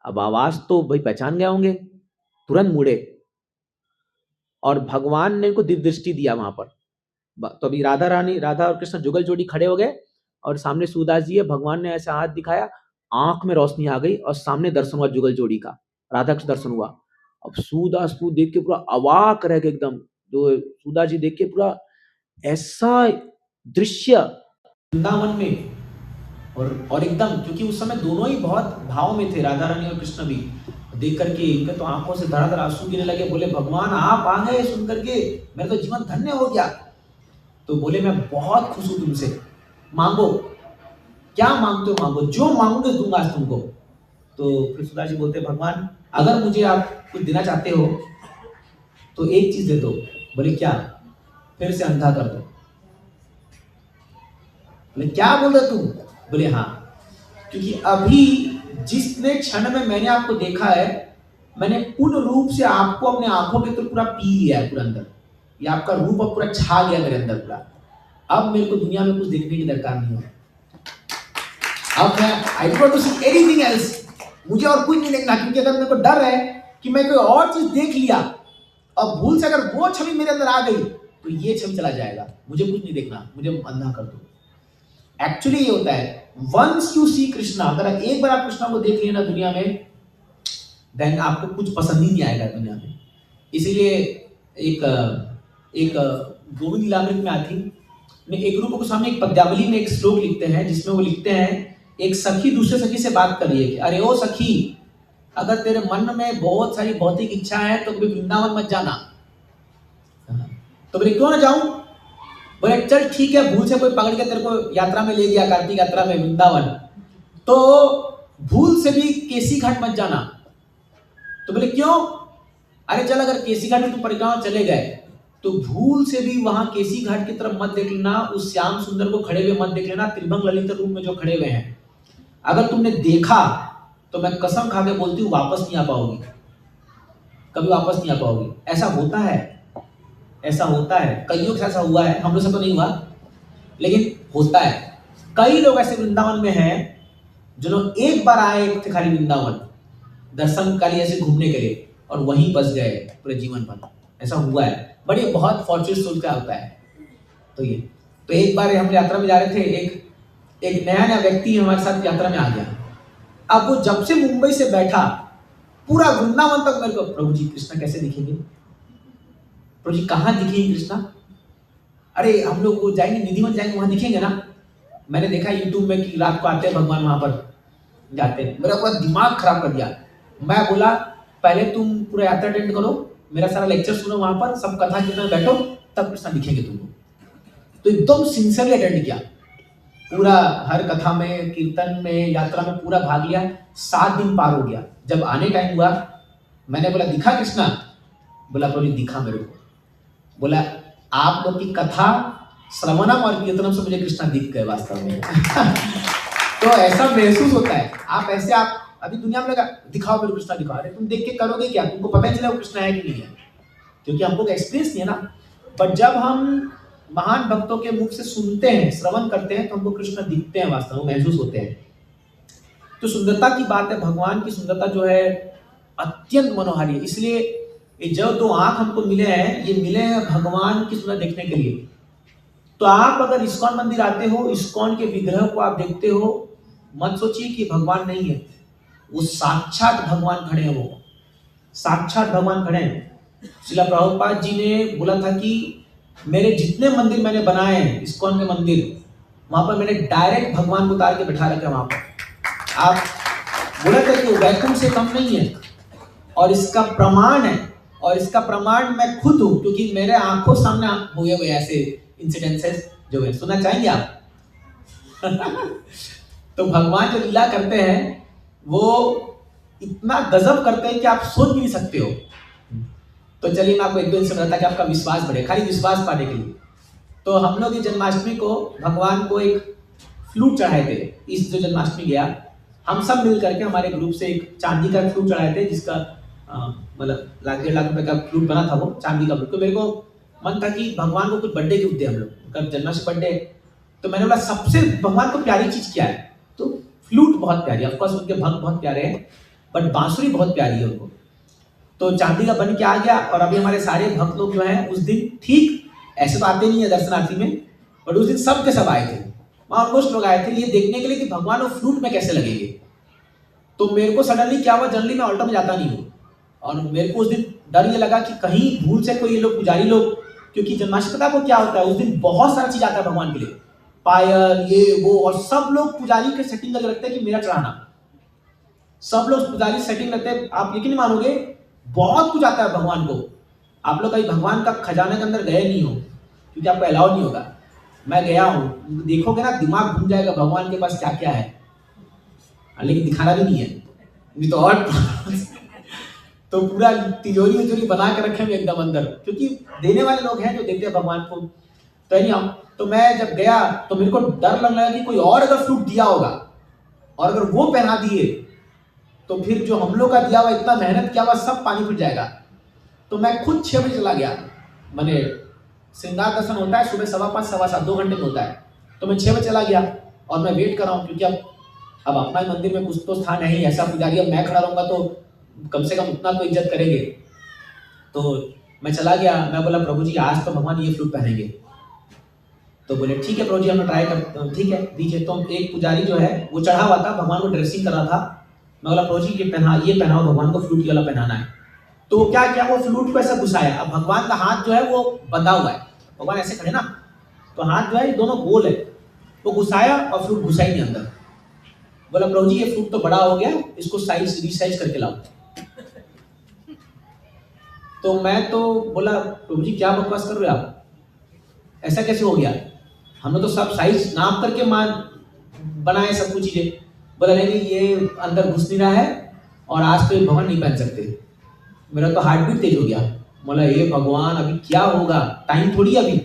अब आवाज तो भाई पहचान गए होंगे, तुरंत मुड़े, और भगवान ने इनको दिव्य दृष्टि दिया वहां पर। तो अभी राधा और कृष्ण जुगल जोड़ी खड़े हो गए, और सामने सूरदास जी है, भगवान ने ऐसा हाथ दिखाया, आंख में रोशनी आ गई, और सामने दर्शन हुआ जुगल जोड़ी का, राधा कृष्ण दर्शन हुआ। अब सूरदास को देख के पूरा अवाक रह गए एकदम, जो सूरदास जी देख के पूरा ऐसा दृश्य वृंदावन में, और एकदम, क्योंकि उस समय दोनों ही बहुत भाव में थे, राधा रानी और कृष्ण भी, देख करके इनके तो आंखों से धड़ाधड़ आंसू गिरने लगे। बोले भगवान आप आ गए, सुन करके मेरा तो जीवन धन्य हो गया। तो बोले मैं बहुत खुश हूं तुमसे, मांगो क्या मांगते हो, मांगो, जो मांगोगे दूंगा आज तुमको। तो फिर सूरदास जी बोलते भगवान अगर मुझे आप कुछ देना चाहते हो तो एक चीज दे दो। बोले क्या? फिर से अंधा कर दो। बोले क्या बोल रहे तुम? बोले हाँ, क्योंकि अभी जिसने क्षण में मैंने आपको देखा है, मैंने पूर्ण रूप से आपको अपने आंखों के तो पूरा पी लिया है पूरा अंदर, ये आपका रूप अब पूरा छा गया मेरे अंदर पूरा। अब मेरे को दुनिया में कुछ देखने की दरकार नहीं है, अब मैं I don't want to see anything else, मुझे और कुछ नहीं देखना, क्योंकि अगर मेरे को डर है कि मैं कोई और चीज देख लिया और भूल से अगर वो छवि मेरे अंदर आ गई तो ये छवि चला जाएगा, मुझे कुछ नहीं देखना, मुझे अंधा कर दो। एक्चुअली ये होता है, वंस यू सी कृष्णा, अगर एक बार आप कृष्णा को देख लिया ना दुनिया में, देन आपको कुछ पसंद ही नहीं आएगा दुनिया में। इसीलिए एक गोविंद लीलामृत में आती है, एक रूप गोस्वामी एक पद्यावली में एक श्लोक लिखते हैं, जिसमें वो लिखते हैं एक सखी दूसरे सखी से बात कर रही है कि अरे ओ सखी, अगर तेरे मन में बहुत सारी भौतिक इच्छा है तो कभी वृंदावन मत जाना। तो बोले क्यों ना जाऊं? बोले चल ठीक है, भूल से कोई पकड़ के तेरे को यात्रा में ले गया, कार्तिक यात्रा में वृंदावन, तो भूल से भी केसी घाट मत जाना। तो बोले क्यों? अरे चल अगर केसी घाट में तुम परिक्रमा चले गए तो भूल से भी वहां केसी घाट की तरफ मत देख लेना, उस श्याम सुंदर को खड़े हुए मत देख लेना, त्रिभंग ललित रूप में जो खड़े हुए हैं, अगर तुमने देखा तो मैं कसम खा के बोलती हूँ वापस नहीं आ पाओगी, कभी वापस नहीं आ पाओगी। ऐसा होता है, ऐसा होता है, कईयों के ऐसा हुआ है, हम लोग से तो नहीं हुआ लेकिन होता है। कई लोग ऐसे वृंदावन में हैं जो लोग एक बार आए थे खाली वृंदावन दर्शन के लिए, ऐसे घूमने के लिए, और वहीं बस गए पूरे जीवन भर, ऐसा हुआ है। बट ये बहुत फॉर्चूनेट सोल का होता है। तो एक बार हम यात्रा में जा रहे थे, एक नया व्यक्ति हमारे साथ यात्रा में आ गया। अब वो जब से मुंबई से बैठा पूरा वृंदावन तक मेरे को, प्रभु जी कृष्णा कैसे दिखेंगे, प्रभु जी कहाँ दिखेंगे कृष्णा, अरे हम लोग वो जाएंगे निधिवन जाएंगे वहां दिखेंगे ना। मैंने देखा यूट्यूब में कि रात को आते हैं भगवान वहां पर जाते हैं, मेरा पूरा दिमाग खराब कर दिया। मैं बोला पहले तुम पूरा यात्रा अटेंड करो, मेरा सारा लेक्चर सुनो वहां पर, सब कथा कीर्तन में बैठो, तब कृष्णा दिखेंगे तुमको। तो एकदम सिंसियरली अटेंड किया, पूरा हर कथा में कीर्तन में यात्रा में पूरा भाग लिया। 7 दिन पार हो गया। जब आने टाइम हुआ मैंने बोला दिखा कृष्णा, बोला प्रभु जी दिखा मेरे को। बोला आप लोग की कथा श्रवणम और कीर्तनम से मुझे कृष्णा दिख गए वास्तव में। तो ऐसा महसूस होता है, आप ऐसे आप अभी दुनिया में लगा दिखाओ मेरे कृष्णा दिखाओ, अरे तुम देख के करोगे क्या, तुमको पता ही चला वो कृष्णा है कि नहीं है, क्योंकि हमको एक्सपीरियंस नहीं है ना। पर जब हम महान भक्तों के मुख से सुनते हैं, श्रवण करते हैं, तो हमको कृष्ण दिखते हैं, वास्तव में महसूस होते हैं। तो सुंदरता की बात है, भगवान की सुंदरता जो है अत्यंत मनोहारी है। इसलिए ये जो 2 आंख हमको मिले हैं, ये मिले हैं भगवान की सुंदरता देखने के लिए। तो आप अगर इस्कॉन मंदिर आते हो, इस्कॉन के विग्रह को आप देखते हो, मत सोचिए कि भगवान नहीं है, वो साक्षात भगवान खड़े हैं, वो साक्षात भगवान खड़े हैं। श्रील प्रभुपाद जी ने बोला था कि मेरे जितने मंदिर मैंने बनाए हैं, इस्कॉन के मंदिर, वहां पर मैंने डायरेक्ट भगवान को उतार के बैठा रखे वहां पर। आप बोला था कि वैकुंठ से कम नहीं है, और इसका प्रमाण है, और इसका प्रमाण मैं खुद हूं, क्योंकि मेरे आंखों सामने हुए हुए ऐसे इंसिडेंसेस जो है। सुनना चाहेंगे आप? तो भगवान जो लीला करते हैं वो इतना गजब करते हैं कि आप सोच भी नहीं सकते हो। तो चलिए मैं आपको 1-2 दिन से बताता कि आपका विश्वास बढ़े, खाली विश्वास पाने के लिए। तो हम लोग ये जन्माष्टमी को भगवान को एक फ्लूट चढ़ाए थे। इस जो जन्माष्टमी गया, हम सब मिल करके हमारे ग्रुप से एक चांदी का फ्लूट चढ़ाए थे, जिसका मतलब 1.5 लाख रुपए का फ्लूट बना था, वो चांदी का फ्लूट। तो मेरे को मन था कि भगवान को कुछ बर्थडे गिफ्ट दे हम लोग, कब जन्माष्टमी बर्थडे। तो मैंने बोला सबसे भगवान को प्यारी चीज क्या है, तो फ्लूट बहुत प्यारी, ऑफकोर्स उनके भक्त बहुत प्यारे हैं, बट बांसुरी बहुत प्यारी है उनको। तो चांदी का बन के आ गया, और अभी हमारे सारे भक्त लोग जो हैं उस दिन, ठीक ऐसे तो आते नहीं है दर्शनार्थी में, बट उस दिन सब के सब आए थे, वहाँ ऑलमोस्ट लोग आए थे ये देखने के लिए कि भगवान वो फ्लूट में कैसे लगेंगे। तो मेरे को सडनली क्या हुआ, जनरली मैं ऑल्टर में जाता नहीं हूँ, और मेरे को उस दिन डर ये लगा कि कहीं भूल से कोई ये लोग पुजारी लोग, क्योंकि जन्माष्टमी पता है वो क्या होता है, उस दिन बहुत सारा चीज आता है भगवान के लिए, पायल ये वो, और सब लोग पुजारी के सेटिंग करके रखते हैं कि मेरा चढ़ाना, सब लोग पुजारी सेटिंग रखते हैं। आप यकीन नहीं मानोगे, बहुत कुछ आता है भगवान को। आप लोग कहीं भगवान का खजाने के अंदर गए नहीं हो, क्योंकि आपको अलाउ नहीं होगा। मैं गया हूँ, देखोगे ना दिमाग घूम जाएगा भगवान के पास क्या क्या है, लेकिन दिखाना भी नहीं है, नहीं तो और तो पूरा तिजोरी बना के रखे हैं एकदम अंदर, क्योंकि देने वाले लोग हैं जो देते हैं भगवान को। तो नहीं, तो मैं जब गया तो मेरे को डर लग रहा कि कोई और अगर फ्लूट दिया होगा, और अगर वो पहना दिए तो फिर जो हम लोग का दिया हुआ इतना मेहनत किया हुआ सब पानी फिर जाएगा। तो मैं खुद 6 बजे चला गया, मैंने श्रृंगार दर्शन होता है सुबह 5:15 7:15 2 घंटे में होता है, तो मैं 6 बजे चला गया, और मैं वेट कर रहा हूँ, क्योंकि अब अपना ही मंदिर में कुछ तो स्थान है ही, ऐसा पुजारी अब मैं खड़ा रहूंगा तो कम से कम उतना तो इज्जत करेंगे। तो मैं चला गया, मैं बोला प्रभु जी आज तो भगवान ये फ्लूट पहनेंगे। तो बोले ठीक है प्रभु जी हम ट्राई करते हैं, ठीक है दीजिए। तो एक पुजारी जो है वो चढ़ा हुआ था, भगवान को ड्रेसिंग कर रहा था। मैं बोला प्रभु जी ये पहनाओ भगवान को, फ्लूट वाला पहनाना है। तो क्या किया, वो फ्लूट को ऐसा घुसाया। अब भगवान का हाथ जो है वो बंधा हुआ है, भगवान ऐसे खड़े ना, तो हाथ जो है दोनों गोल है, वो घुसाया और फ्लूट घुसा ही नहीं अंदर। बोला प्रभु जी ये फ्लूट तो बड़ा हो गया, इसको साइज रिसाइज करके लाओ। तो मैं तो बोला प्रभु जी क्या बकवास कर रहे हो आप, ऐसा कैसे हो गया, हमने तो सब साइज नाप करके मान बनाए सब कुछ चीजें। बोला नहीं ये अंदर घुस नहीं रहा है, और आज तो ये भगवान नहीं पहन सकते। मेरा तो हार्ट बीट तेज हो गया, बोला ये भगवान अभी क्या होगा, टाइम थोड़ी अभी।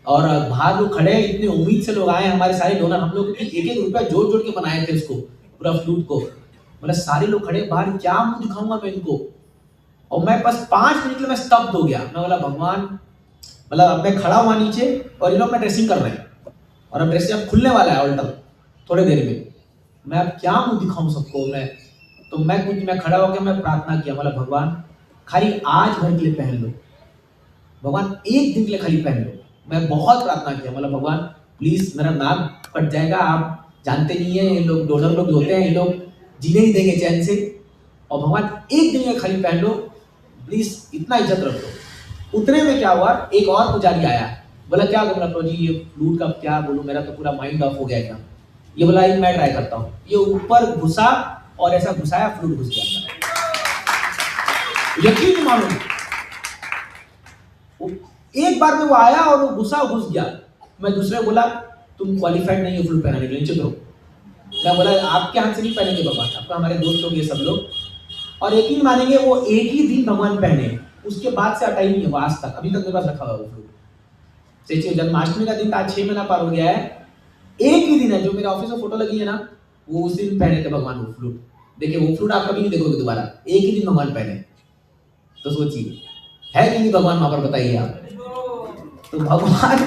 और बाहर लोग खड़े हैं, इतने उम्मीद से लोग आए, हमारे सारे डोनर, हम लोग 1-1 रुपया जोड़ जोड़ के बनाए थे उसको, पूरा फ्लूट को। बोला सारे लोग खड़े बाहर, क्या मुंह दिखाऊंगा मैं इनको। और मैं बस 5 मिनट के लिए मैं स्तब्ध हो गया। मैं बोला भगवान, मतलब अब मैं खड़ा हुआ नीचे और ये लोग अपना ड्रेसिंग कर रहे हैं, और अब ड्रेसिंग अब खुलने वाला है ऑल्टर थोड़े देर में, मैं अब क्या मुंह दिखाऊं सबको। मैं खड़ा होकर मैं प्रार्थना किया, बोला भगवान खाली आज भर के लिए पहन लो, भगवान 1 दिन के लिए खाली पहन लो। मैं बहुत प्रार्थना किया, बोला भगवान प्लीज मेरा नाम कट जाएगा, आप जानते नहीं है ये लोग डोनर लोग होते हैं, ये लोग जीने ही देंगे चैन से। और भगवान एक दिन में खाली पहन लो, प्लीज इतना इज्जत रखो। उतने में क्या हुआ, एक और पुजारी आया, बोला क्या बोला प्रभु जी, ये फ्लूट का क्या बोलूं, मेरा तो पूरा माइंड ऑफ हो गया एकदम। ये बोला मैं ट्राई करता हूँ। ये ऊपर घुसा और ऐसा घुसाया, फ्लूट घुस गया। यकीन नहीं मालूम, एक बार में वो आया और वो घुस गया। मैं दूसरे बोला तुम क्वालिफाइड नहीं हो फ्लूट पहनाने के लिए, चुप रहो। मैं बोला आपके हाथ से नहीं पहनेंगे भगवान, आपका हमारे दोस्त लोग ये सब लोग। और यकीन मानेंगे वो एक ही दिन भगवान पहने, उसके बाद से हटा ही नहीं है वो आज तक, अभी तक मेरे पास रखा हुआ वो फ्लूट। सोचिए जन्माष्टमी का दिन आज 6 महीना पार हो गया है, एक ही दिन है जो मेरे ऑफिस में फोटो लगी है ना, वो उस दिन पहने थे भगवान वो फ्लूट। देखिए वो फ्लूट आप कभी नहीं देखोगे दोबारा, एक ही दिन भगवान पहने। तो सोचिए है कि नहीं भगवान वहां पर, बताइए आप। तो भगवान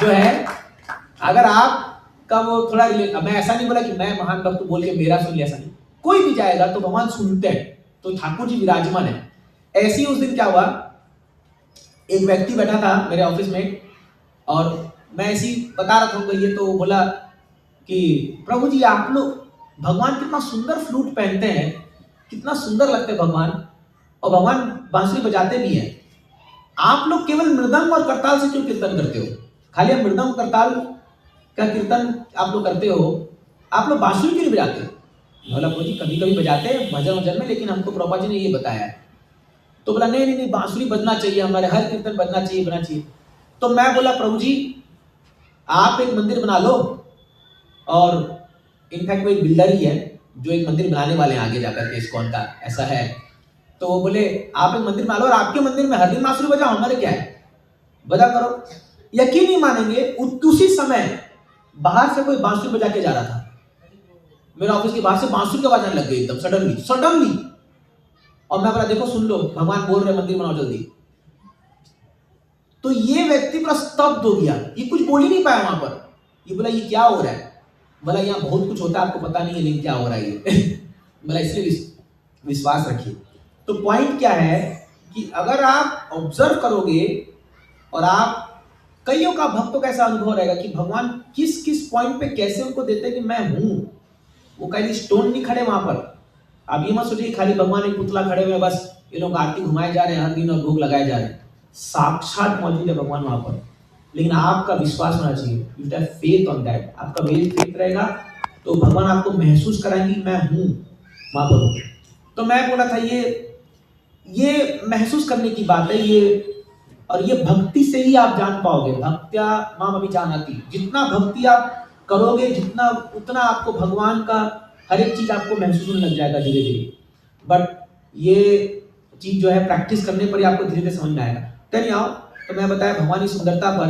जो है, अगर आपका वो थोड़ा, मैं ऐसा नहीं बोला कि मैं महान भक्त बोल के मेरा सुन लिया, ऐसा नहीं, कोई भी जाएगा तो भगवान सुनते हैं। तो ठाकुर जी विराजमान है। ऐसे ही उस दिन क्या हुआ, एक व्यक्ति बैठा था मेरे ऑफिस में और मैं ऐसे ही बता रहा था उनको ये, तो बोला कि प्रभु जी आप लोग, भगवान कितना सुंदर फ्लूट पहनते हैं, कितना सुंदर लगते हैं भगवान, और भगवान बांसुरी बजाते भी हैं। आप लोग केवल मृदंग और करताल से क्यों कीर्तन करते हो? खाली आप मृदंग करताल का कीर्तन आप लोग करते हो, आप लोग बांसुरी क्यों नहीं बजाते? बोला प्रभु जी कभी कभी बजाते हैं भजन वजन में, लेकिन हमको प्रभुपाद जी ने ये बताया है। तो बोला नहीं नहीं नहीं, बांसुरी बजना चाहिए, हमारे हर कीर्तन बजना चाहिए। तो मैं बोला प्रभु जी आप एक मंदिर बना लो, और इनफैक्ट वो एक बिल्डर ही है जो एक मंदिर बनाने वाले हैं आगे जाकर के, इस्कॉन का ऐसा है। तो वो बोले आप एक मंदिर बना लो और आपके मंदिर में हर दिन बांसुरी बजाओ, हमारे क्या है, बजा करो। यकीन नहीं मानेंगे, उसी समय बाहर से कोई बांसुरी बजा के जा रहा था, मेरे ऑफिस के बाहर से बांसुरी का बजाने लग गई एकदम सडनली। और मैं बोला देखो सुन लो, भगवान बोल रहे मंदिर बनाओ जल्दी। तो ये व्यक्ति पूरा स्तब्ध हो गया, ये कुछ बोल ही नहीं पाया वहां पर। ये बोला ये क्या हो रहा है? बोला यहाँ बहुत कुछ होता है आपको पता नहीं है, लेकिन क्या हो रहा है ये बोला इसलिए विश्वास रखिए। तो पॉइंट क्या है कि अगर आप ऑब्जर्व करोगे, और आप कईयों का भक्तों का ऐसा अनुभव रहेगा कि भगवान किस किस पॉइंट पे कैसे उनको देते हैं कि मैं हूं। वो कहीं स्टोन नहीं खड़े वहां पर। आप ये मत सोचिए खाली भगवान एक पुतला खड़े हुए बस ये लोग आरती घुमाए जा रहे हैं हर दिन और भोग लगाए जा रहे हैं। साक्षात मौजूद है भगवान वहां पर, लेकिन आपका विश्वास होना चाहिए। You have faith on that. आपका फेथ रहेगा तो भगवान आपको महसूस कराएंगे मैं हूं वहां पर हूं। तो मैं बोला था ये महसूस करने की बात है ये, और ये भक्ति से ही आप जान पाओगे। भक्त्या माम अभिजानाति, जितना भक्ति आप करोगे जितना, उतना आपको भगवान का हर एक चीज आपको महसूस होने लग जाएगा धीरे धीरे। बट ये चीज जो है प्रैक्टिस करने पर ही आपको धीरे धीरे समझ में आएगा। चलिए आओ, तो मैं बताया भगवान की सुंदरता पर।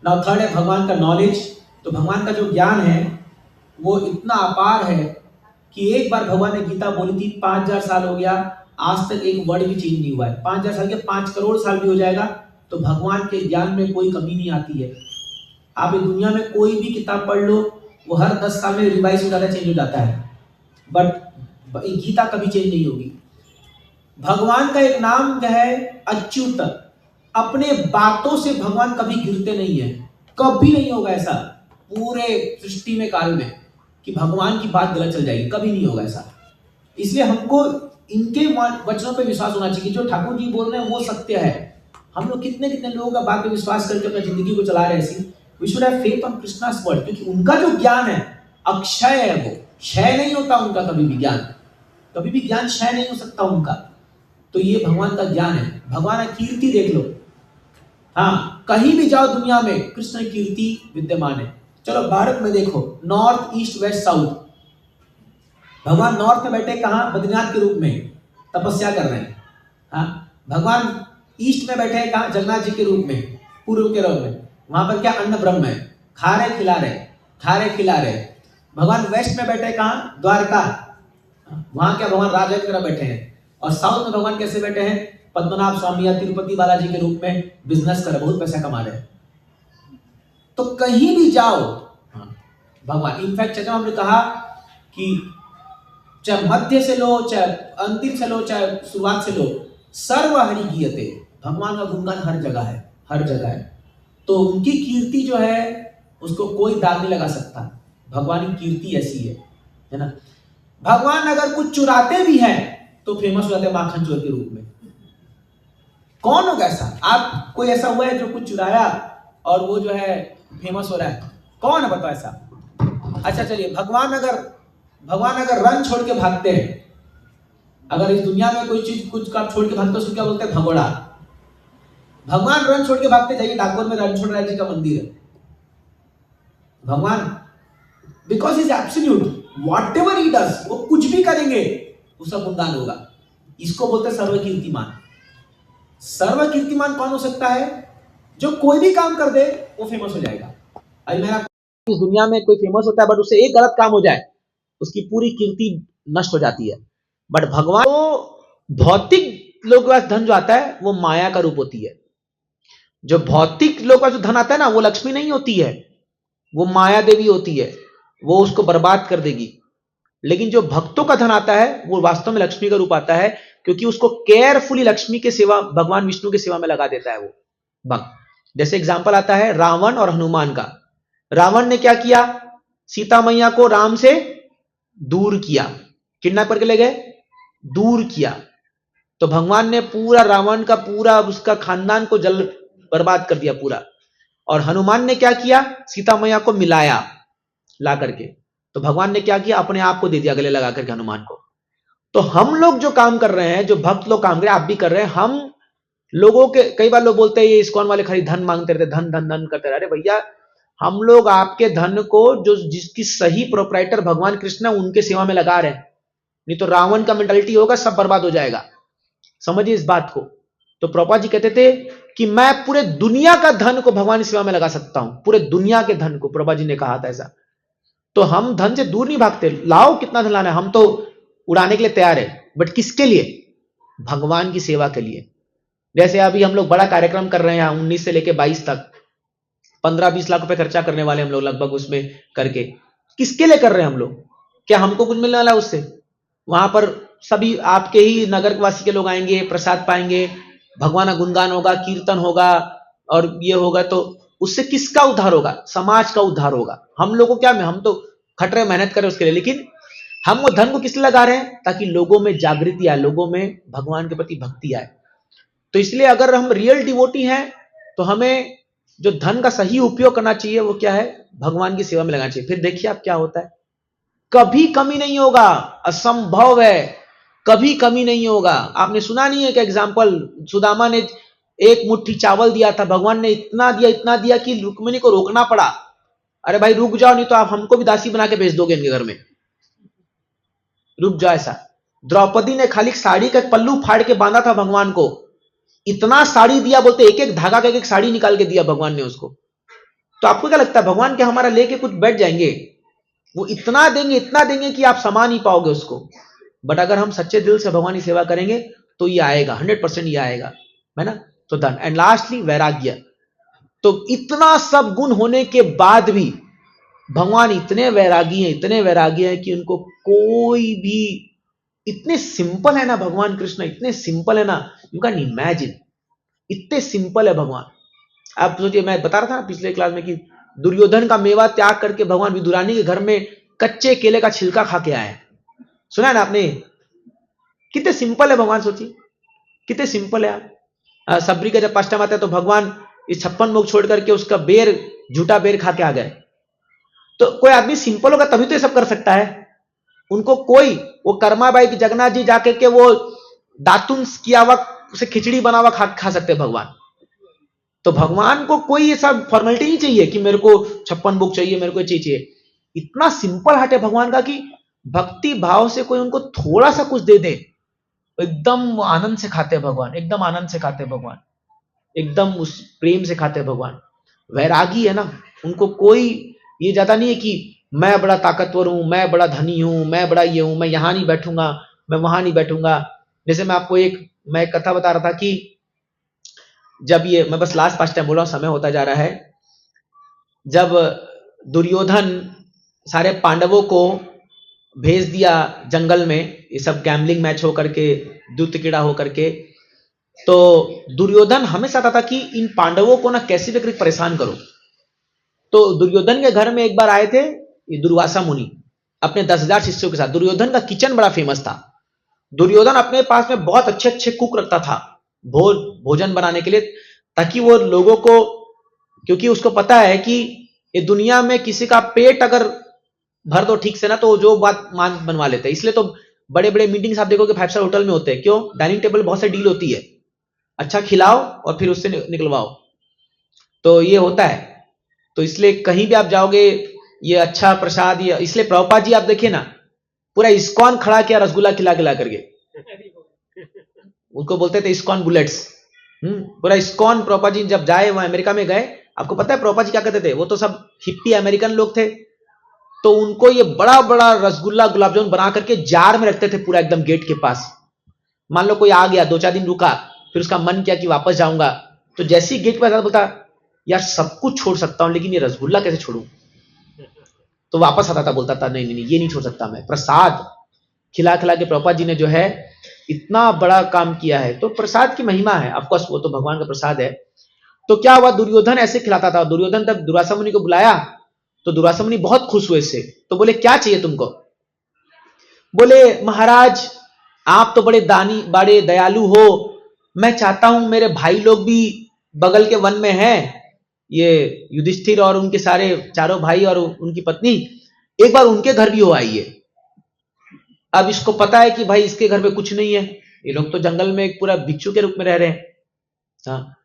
नाउ थर्ड है भगवान का नॉलेज। तो भगवान का जो ज्ञान है वो इतना अपार है कि एक बार भगवान ने गीता बोली थी, 5000 साल हो गया आज तक एक वर्ड भी चेंज नहीं हुआ है। 5000 साल के 5 करोड़ साल भी हो जाएगा तो भगवान के ज्ञान में कोई कमी नहीं आती है। आप इस दुनिया में कोई भी किताब पढ़ लो, वो हर 10 साल में रिवाइज हो जाता है, चेंज हो जाता है, बट गीता कभी चेंज नहीं होगी। भगवान का एक नाम है अच्युत। अपने बातों से भगवान कभी गिरते नहीं है, कभी नहीं होगा ऐसा पूरे सृष्टि में काल में कि भगवान की बात गलत चल जाएगी, कभी नहीं होगा ऐसा। इसलिए हमको इनके वचनों पे विश्वास होना चाहिए। जो ठाकुर जी बोल रहे हैं वो सत्य है। हम लोग कितने लोगों का बात पे विश्वास करके अपनी जिंदगी को चला रहे हैं ऐसी। We should have faith on Krishna's word, क्योंकि उनका जो ज्ञान है अक्षय है, वो क्षय नहीं होता उनका कभी भी ज्ञान, कभी भी ज्ञान क्षय नहीं हो सकता उनका। तो ये भगवान का ज्ञान है। भगवान की कीर्ति देख लो, हाँ कहीं भी जाओ दुनिया में कृष्ण की कीर्ति विद्यमान है। चलो भारत में देखो, नॉर्थ ईस्ट वेस्ट साउथ, भगवान नॉर्थ में बैठे कहाँ, बद्रीनाथ के रूप में तपस्या कर रहे हैं। हाँ भगवान ईस्ट में बैठे हैं कहाँ, जगन्नाथ जी के रूप में, पूर्व के रूप में। वहां पर क्या अन्न ब्रह्म है, खा रहे खिला रहे। भगवान वेस्ट में बैठे कहाँ, द्वारका, वहां क्या भगवान राजा की तरह बैठे हैं। और साउथ में भगवान कैसे बैठे हैं, पद्मनाभ स्वामी या तिरुपति बालाजी के रूप में बिजनेस कर रहे, बहुत पैसा कमा रहे हैं। तो कहीं भी जाओ भगवान, इनफैक्ट चैतन्य हमने कहा कि चाहे मध्य से लो, चाहे अंतिम से लो, चाहे शुरुआत से लो, सर्व हरि गीयते, भगवान का गुणगान हर जगह है। तो उनकी कीर्ति जो है उसको कोई दाग नहीं लगा सकता। भगवान की कीर्ति ऐसी है ना। भगवान अगर कुछ चुराते भी हैं तो फेमस हो जाते हैं माखन चोर के रूप में। कौन होगा ऐसा? आप कोई ऐसा हुआ है जो कुछ चुराया और वो जो है फेमस हो रहा है? कौन है बताओ ऐसा? अच्छा चलिए, भगवान अगर रन छोड़ के भागते हैं, अगर इस दुनिया में कोई चीज कुछ आप छोड़ के भागते हो उसको क्या बोलते हैं? भगोड़ा। भगवान रन छोड़ के भागते, जाइए डाकोर में रणछोड़ राय जी का मंदिर है। भगवान because is absolute, whatever he does, वो कुछ भी करेंगे उसका गुणगान होगा। इसको बोलते हैं सर्वकीर्तिमान। सर्वकीर्तिमान कौन हो सकता है? जो कोई भी काम कर दे वो फेमस हो जाएगा। अभी मेरा इस दुनिया में कोई फेमस होता है बट उससे एक गलत काम हो जाए, उसकी पूरी कीर्ति नष्ट हो जाती है। बट भगवान को भौतिक लोग के पास धन जो आता है वो माया का रूप होती है। जो भौतिक लोग का जो धन आता है ना, वो लक्ष्मी नहीं होती है, वो माया देवी होती है, वो उसको बर्बाद कर देगी। लेकिन जो भक्तों का धन आता है वो वास्तव में लक्ष्मी का रूप आता है, क्योंकि उसको केयरफुली लक्ष्मी के सेवा, भगवान विष्णु की सेवा में लगा देता है वो भक्त। जैसे एग्जांपल आता है रावण और हनुमान का। रावण ने क्या किया? सीता मैया को राम से दूर किया, किडनैप करके ले गए, दूर किया। तो भगवान ने पूरा रावण का पूरा उसका खानदान को जल बर्बाद कर दिया पूरा। और हनुमान ने क्या किया? सीता मैया को मिलाया ला करके। तो भगवान ने क्या किया? अपने आप को दे दिया गले लगा करके हनुमान को। तो हम लोग जो काम कर रहे हैं, जो भक्त लोग काम कर रहे हैं, आप भी कर रहे हैं, हम लोगों के, कई बार लोग बोलते हैं ये इस्कॉन वाले खाली धन मांगते रहते, धन धन धन करते रहे। अरे भैया, हम लोग आपके धन को जो जिसकी सही प्रोप्राइटर भगवान कृष्ण है उनके सेवा में लगा रहे हैं। नहीं तो रावण का मेंटालिटी होगा, सब बर्बाद हो जाएगा। समझिए इस बात को। तो प्रभुपाद जी कहते थे कि मैं पूरे दुनिया का धन को भगवान की सेवा में लगा सकता हूं, पूरे दुनिया के धन को। प्रभुपाद जी ने कहा था ऐसा। तो हम धन से दूर नहीं भागते, लाओ कितना धन लाना है, हम तो उड़ाने के लिए तैयार है, बट किसके लिए? भगवान की सेवा के लिए। जैसे अभी हम लोग बड़ा कार्यक्रम कर रहे हैं 19 से लेके 22 तक, 15-20 लाख रुपए खर्चा करने वाले हम लोग लगभग उसमें करके। किसके लिए कर रहे हैं हम लोग? क्या हमको कुछ मिलने वाला है उससे? वहां पर सभी आपके ही नगर वासी के लोग आएंगे, प्रसाद पाएंगे, भगवान का गुणगान होगा, कीर्तन होगा और ये होगा, तो उससे किसका उद्धार होगा? समाज का उद्धार होगा। हम लोगों को क्या, हम तो खट रहे, मेहनत करें उसके लिए, लेकिन हम वो धन को किस लिए लगा रहे हैं? ताकि लोगों में जागृति आए, लोगों में भगवान के प्रति भक्ति आए। तो इसलिए अगर हम रियल डिवोटी हैं तो हमें जो धन का सही उपयोग करना चाहिए वो क्या है? भगवान की सेवा में लगाना चाहिए। फिर देखिए आप क्या होता है, कभी कमी नहीं होगा, असंभव है, कभी कमी नहीं होगा। आपने सुना नहीं है कि एग्जाम्पल, सुदामा ने एक मुट्ठी चावल दिया था, भगवान ने इतना दिया कि रुक्मिणी को रोकना पड़ा। अरे भाई रुक जाओ, नहीं तो आप हमको भी दासी बना के भेज दोगे इनके घर में, रुक जाओ। ऐसा द्रौपदी ने खाली साड़ी का पल्लू फाड़ के बांधा था भगवान को, इतना साड़ी दिया, बोलते एक एक धागा का एक एक साड़ी निकाल के दिया भगवान ने उसको। तो आपको क्या लगता है भगवान क्या हमारा लेके कुछ बैठ जाएंगे? वो इतना देंगे कि आप समा नहीं पाओगे उसको। बट अगर हम सच्चे दिल से भगवान की सेवा करेंगे तो ये आएगा, 100% ये आएगा, है ना। तो धन। एंड लास्टली वैराग्य। तो इतना सब गुण होने के बाद भी भगवान इतने वैरागी हैं कि उनको कोई भी, इतने सिंपल है ना भगवान कृष्ण, इतने सिंपल है ना, यू कैन इमेजिन, इतने सिंपल है भगवान। आप सोचिए, मैं बता रहा था पिछले क्लास में कि दुर्योधन का मेवा त्याग करके भगवान विदुरानी के घर में कच्चे केले का छिलका खा के आए। सुना है ना आपने? कितने सिंपल है भगवान, सोचिए कितने सिंपल है। आप सबरी का जब पाष्टम आता है तो भगवान इस 56 भोग छोड़ करके उसका बेर, झूठा बेर खा के आ गए। तो कोई आदमी सिंपल होगा तभी तो ये सब कर सकता है। उनको कोई, वो कर्माबाई की जगन्नाथ जी जाकर के वो दातुन किया हुआ उसे खिचड़ी बना हुआ खा सकते हैं भगवान। तो भगवान को कोई ये सब फॉर्मेलिटी नहीं चाहिए कि मेरे को 56 भोग चाहिए, मेरे को चाहिए। इतना सिंपल हार्ट है भगवान का कि भक्ति भाव से कोई उनको थोड़ा सा कुछ दे दे, एकदम आनंद से खाते हैं भगवान, एकदम आनंद से खाते हैं भगवान, एकदम उस प्रेम से खाते हैं भगवान। वैरागी है ना, उनको कोई ये ज्यादा नहीं है कि मैं बड़ा ताकतवर हूं, मैं बड़ा धनी हूं, मैं बड़ा ये हूं, मैं यहां नहीं बैठूंगा, मैं वहां नहीं बैठूंगा। जैसे मैं आपको मैं एक कथा बता रहा था कि जब ये, मैं बस लास्ट 5 टाइम बोल रहा हूं, समय होता जा रहा है। जब दुर्योधन सारे पांडवों को भेज दिया जंगल में, ये सब गैम्बलिंग मैच होकर के, दूत कीड़ा होकर के, तो दुर्योधन हमेशा चाहता था कि इन पांडवों को ना कैसे भी करके परेशान करो। तो दुर्योधन के घर में एक बार आए थे ये दुर्वासा मुनि, अपने 10,000 शिष्यों के साथ। दुर्योधन का किचन बड़ा फेमस था। दुर्योधन अपने पास में बहुत अच्छे अच्छे कुक रखता था भोजन बनाने के लिए, ताकि वो लोगों को, क्योंकि उसको पता है कि ये दुनिया में किसी का पेट अगर भर दो ठीक से ना, तो जो बात मान बनवा लेते हैं। इसलिए तो बड़े बड़े मीटिंग्स आप देखोगे 5 स्टार होटल में होते हैं। क्यों? डाइनिंग टेबल बहुत सारी डील होती है, अच्छा खिलाओ और फिर उससे निकलवाओ, तो ये होता है। तो इसलिए कहीं भी आप जाओगे ये अच्छा प्रसाद, ये इसलिए प्रभुपाद जी आप देखिए ना, पूरा इस्कॉन खड़ा किया रसगुल्ला खिला खिला करके। उनको बोलते थे इस्कॉन बुलेट्स। पूरा इस्कॉन प्रभुपाद जी जब जाए वहां अमेरिका में गए, आपको पता है प्रभुपाद जी क्या कहते थे? वो तो सब हिप्पी अमेरिकन लोग थे, तो उनको ये बड़ा बड़ा रसगुल्ला गुलाब जामुन बना करके जार में रखते थे पूरा एकदम गेट के पास। मान लो कोई आ गया, 2-4 दिन रुका, फिर उसका मन किया कि वापस जाऊंगा, तो जैसे ही गेट पर बोलता यार सब कुछ छोड़ सकता हूं लेकिन ये रसगुल्ला कैसे छोड़ूं, तो वापस आता था, बोलता था नहीं नहीं नहीं ये नहीं छोड़ सकता मैं। प्रसाद खिला खिला के प्रभुपाद जी ने जो है इतना बड़ा काम किया है। तो प्रसाद की महिमा है, ऑफकोर्स वो तो भगवान का प्रसाद है। तो क्या हुआ, दुर्योधन ऐसे खिलाता था। दुर्योधन तब दुर्वासा मुनि को बुलाया, तो दुर्वासा मुनि बहुत खुश हुए इससे, तो बोले क्या चाहिए तुमको? बोले महाराज आप तो बड़े दानी बड़े दयालु हो, मैं चाहता हूं मेरे भाई लोग भी बगल के वन में हैं, ये युधिष्ठिर और उनके सारे चारों भाई और उनकी पत्नी, एक बार उनके घर भी हो आइए। अब इसको पता है कि भाई इसके घर में कुछ नहीं है, ये लोग तो जंगल में एक पूरा भिक्षु के रूप में रह रहे हैं। हाँ,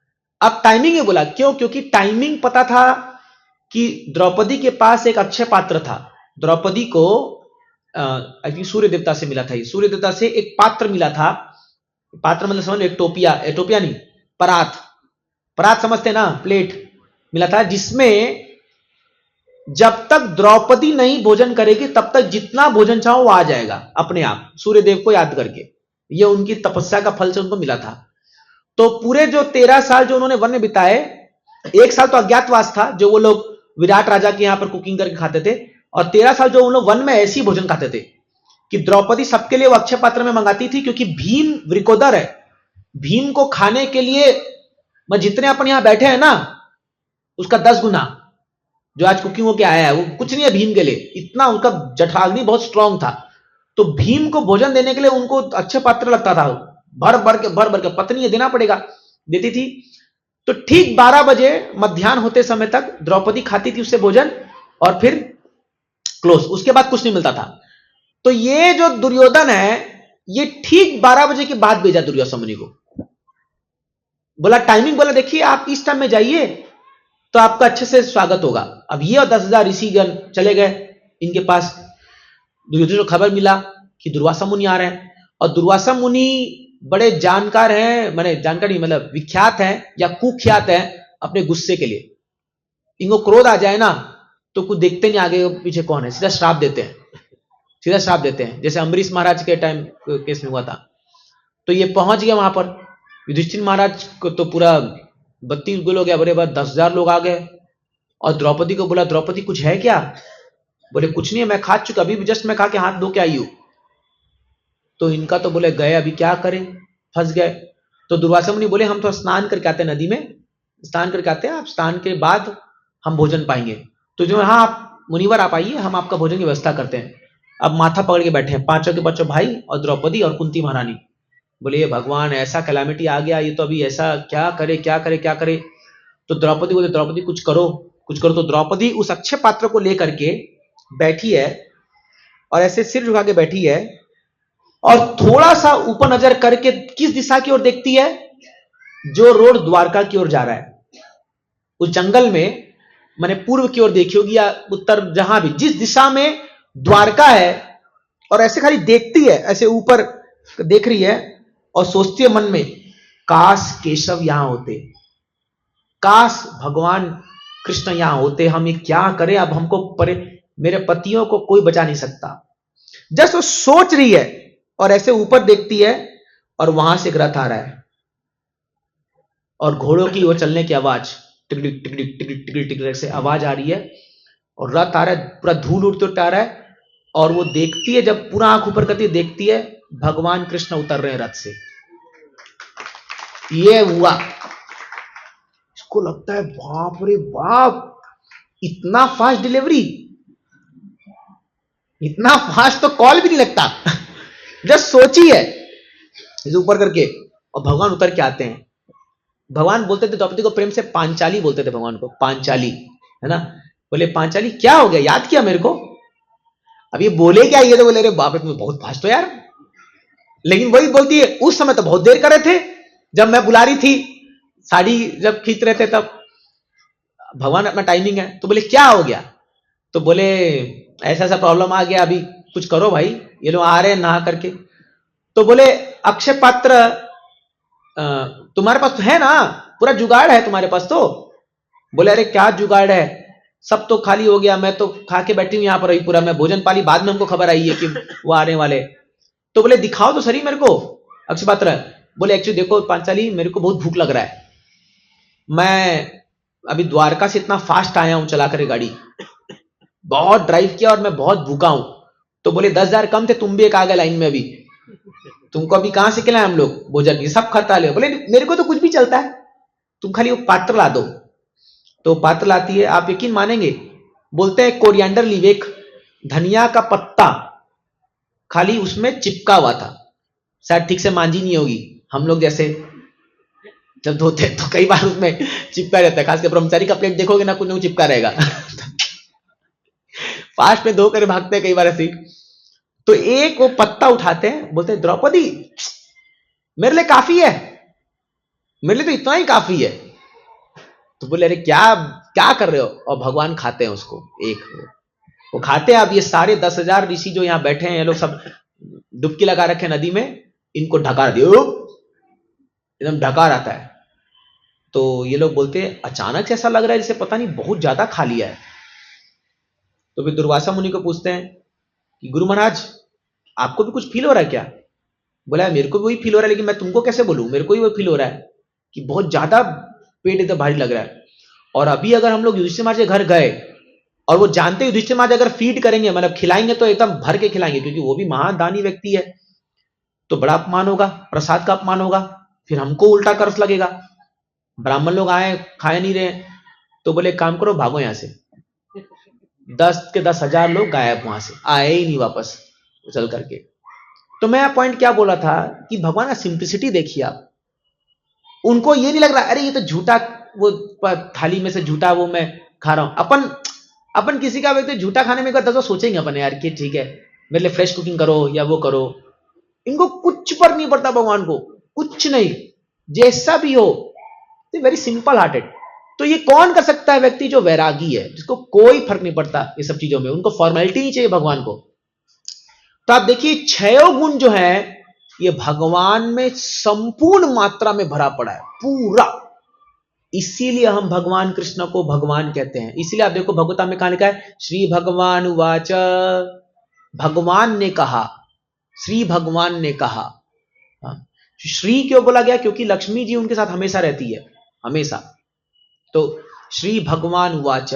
अब टाइमिंग है, बोला क्यों? क्योंकि टाइमिंग पता था कि द्रौपदी के पास एक अक्षय पात्र था। द्रौपदी को सूर्य देवता से मिला था, ये सूर्य देवता से एक पात्र मिला था। पात्र मतलब समझ लो एक टोपिया, टोपिया नहीं, परात, परात समझते ना, प्लेट मिला था, जिसमें जब तक द्रौपदी नहीं भोजन करेगी तब तक जितना भोजन चाहो वो आ जाएगा अपने आप, सूर्य देव को याद करके। ये उनकी तपस्या का फल से उनको मिला था। तो पूरे जो 13 साल जो उन्होंने वन में बिताए, 1 साल तो अज्ञातवास था जो वो लोग विराट राजा के यहां पर कुकिंग करके खाते थे, और 13 साल जो उन लोग वन में ऐसे ही भोजन खाते थे कि द्रौपदी सबके लिए वो अक्षय पात्र में मंगाती थी, क्योंकि भीम वृकोदर है। भीम को खाने के लिए जितने अपन यहां बैठे हैं ना, उसका 10 गुना जो आज कुकिंग होके आया है वो कुछ नहीं है भीम के लिए, इतना उनका जठराग्नि बहुत स्ट्रांग था। तो भीम को भोजन देने के लिए उनको अच्छे पात्र लगता था, भर भर के पत्नी देना पड़ेगा, देती थी। तो ठीक 12 बजे मध्याह्न होते समय तक द्रौपदी खाती थी उससे भोजन, और फिर क्लोज, उसके बाद कुछ नहीं मिलता था। तो ये जो दुर्योधन है, ये ठीक 12 बजे के बाद भेजा दुर्योधन मुनि को, बोला टाइमिंग, बोला देखिए आप इस टाइम में जाइए तो आपका अच्छे से स्वागत होगा। अब ये और 10,000 ऋषिगण चले गए इनके पास। दुर्योधन को खबर मिला कि दुर्वासा मुनि आ रहे हैं, और दुर्वासा मुनि बड़े जानकार हैं, माने जानकार नहीं मतलब विख्यात हैं या कुख्यात हैं अपने गुस्से के लिए। इनको क्रोध आ जाए ना तो कुछ देखते नहीं आगे पीछे कौन है, सीधा श्राप देते हैं, सीधा श्राप देते हैं, जैसे अम्बरीश महाराज के टाइम केस में हुआ था। तो ये पहुंच गया वहां पर, युधिष्ठिर महाराज को तो पूरा 32 गोल हो गया, बड़े बार 10,000 लोग आ गए। और द्रौपदी को बोला द्रौपदी कुछ है क्या? बोले कुछ नहीं है, मैं खा चुका, अभी जस्ट मैं खा के हाथ धो के आई हूं। तो इनका तो बोले गए, अभी क्या करें, फंस गए। तो दुर्वासा मुनि बोले हम तो स्नान करके आते हैं, नदी में स्नान करके आते हैं, आप स्नान के बाद हम भोजन पाएंगे। तो जो हाँ आप मुनिवर आप आइए, हम आपका भोजन की व्यवस्था करते हैं। अब माथा पकड़ के बैठे हैं पांचों के पांचों भाई और द्रौपदी और कुंती महारानी। बोले ये भगवान ऐसा कैलामिटी आ गया, ये तो अभी ऐसा क्या करे क्या करे क्या करे। तो द्रौपदी बोले द्रौपदी कुछ करो कुछ करो। तो द्रौपदी उस अक्षय पात्र को लेकर के बैठी है और ऐसे सिर झुका के बैठी है, और थोड़ा सा ऊपर नजर करके किस दिशा की ओर देखती है? जो रोड द्वारका की ओर जा रहा है, उस जंगल में, मैंने पूर्व की ओर देखी होगी या उत्तर, जहां भी जिस दिशा में द्वारका है, और ऐसे खाली देखती है, ऐसे ऊपर देख रही है और सोचती है मन में, काश केशव यहां होते, काश भगवान कृष्ण यहां होते, हम ये क्या करें, अब हमको मेरे पतियों को कोई बचा नहीं सकता। जस्ट वो सोच रही है और ऐसे ऊपर देखती है, और वहां से एक रथ आ रहा है और घोड़ों की वो चलने की आवाज, टिकटिक टिकटिक टिकटिक टिकटिक टिकटिक से आवाज आ रही है, और रथ आ रहा है, पूरा धूल उड़ते उड़ते आ रहा है। और वो देखती है, जब पूरा आंख ऊपर करती है, देखती है भगवान कृष्ण उतर रहे हैं रथ से। ये हुआ, इसको लगता है बाप रे बाप, इतना फास्ट डिलीवरी। इतना फास्ट तो कॉल भी नहीं लगता। जस्ट सोचिए, इसे ऊपर करके और भगवान उतर के आते हैं। भगवान बोलते थे द्रौपदी को प्रेम से पांचाली बोलते थे भगवान को, पांचाली, है ना। बोले पांचाली क्या हो गया, याद किया मेरे को? अब ये बोले क्या, ये तो बोले अरे बाप रे तुम बहुत फास्ट हो यार। लेकिन वही बोलती है उस समय तो बहुत देर कर रहे थे, जब मैं बुला रही थी, साड़ी जब खींच रहे थे तब। भगवान अपना टाइमिंग है। तो बोले क्या हो गया? तो बोले ऐसा ऐसा प्रॉब्लम आ गया, अभी कुछ करो भाई, ये लोग आ रहे हैं नहा करके। तो बोले अक्षय पात्र तुम्हारे पास तो है ना, पूरा जुगाड़ है तुम्हारे पास तो। बोले अरे क्या जुगाड़ है, सब तो खाली हो गया, मैं तो खा के बैठी हूं यहाँ पर, अभी पूरा मैं भोजन पाली, बाद में हमको खबर आई है कि वो आने वाले। तो बोले दिखाओ तो सही मेरे को अक्षय पात्र। बोले एक्चुअली देखो पांचाली, मेरे को बहुत भूख लग रहा है, मैं अभी द्वारका से इतना फास्ट आया हूं चला कर गाड़ी, बहुत ड्राइव किया और मैं बहुत भूखा हूं। तो बोले 10,000 कम थे, तुम भी एक आ गए लाइन में, अभी तुमको अभी कहां से खिलाएं हम लोग भोजन की, सब खाता ले। बोले मेरे को तो कुछ भी चलता है, तुम खाली वो पात्र ला दो। तो पात्र लाती है, आप यकीन मानेंगे, बोलते हैं कोरिएंडर लीव, एक धनिया का पत्ता खाली उसमें चिपका हुआ था, शायद ठीक से मांझी नहीं होगी, हम लोग जैसे जब धोते तो कई बार उसमें चिपका रहता है, खासकर ब्रह्मचारी का प्लेट देखोगे ना, कुछ ना कुछ चिपका रहेगा। फास्ट में धो कर भागते हैं कई बार ऐसे। तो एक वो पत्ता उठाते हैं, बोलते हैं द्रौपदी मेरे लिए काफी है, मेरे लिए तो इतना ही काफी है। तो बोले अरे क्या क्या कर रहे हो? और भगवान खाते हैं उसको, एक वो खाते हैं। अब ये सारे 10,000 ऋषि जो यहाँ बैठे हैं, ये लोग सब डुबकी लगा रखे नदी में, इनको ढका दियो, एकदम ढका रहता है। तो ये लोग बोलते हैं अचानक से ऐसा लग रहा है जैसे पता नहीं बहुत ज्यादा खा लिया है। तो फिर दुर्वासा मुनि को पूछते हैं कि गुरु महाराज आपको भी कुछ फील हो रहा है क्या? बोला मेरे को भी वही फील हो रहा है, लेकिन मैं तुमको कैसे बोलूं, मेरे को ही वही फील हो रहा है कि बहुत ज्यादा पेट एकदम भारी लग रहा है। और अभी अगर हम लोग युधिष्ठिर महाराज के घर गए और वो जानते युधिष्ठिर महाराज अगर फीड करेंगे, मतलब खिलाएंगे, तो एकदम भर के खिलाएंगे, क्योंकि वो भी महादानी व्यक्ति है, तो बड़ा अपमान होगा, प्रसाद का अपमान होगा, फिर हमको उल्टा कर्ज लगेगा, ब्राह्मण लोग आए खाए नहीं रहे। तो बोले काम करो भागो यहां से। 10 के 10,000 लोग गायब, वहां से आए ही नहीं वापस चल करके। तो मैं पॉइंट क्या बोला था कि भगवान का सिंप्लिसिटी देखिए आप, उनको ये नहीं लग रहा अरे ये तो झूठा, वो थाली में से झूठा वो मैं खा रहा हूं। अपन किसी का व्यक्ति झूठा खाने में तो सोचेंगे अपन यार कि ठीक है मेरे लिए फ्रेश कुकिंग करो या वो करो। इनको कुछ पर नहीं पड़ता, भगवान को कुछ नहीं, जैसा भी हो, वेरी सिंपल हार्टेड। तो ये कौन कर सकता है? व्यक्ति जो वैरागी है, जिसको कोई फर्क नहीं पड़ता ये सब चीजों में, उनको फॉर्मेलिटी नहीं चाहिए भगवान को। तो आप देखिए 6 गुण जो है ये भगवान में संपूर्ण मात्रा में भरा पड़ा है पूरा। इसीलिए हम भगवान कृष्ण को भगवान कहते हैं। इसीलिए आप देखो भगवता में कहां लिखा है, श्री भगवान उवाच, भगवान ने कहा, श्री भगवान ने कहा। श्री क्यों बोला गया? क्योंकि लक्ष्मी जी उनके साथ हमेशा रहती है, हमेशा। तो श्री भगवान उवाच,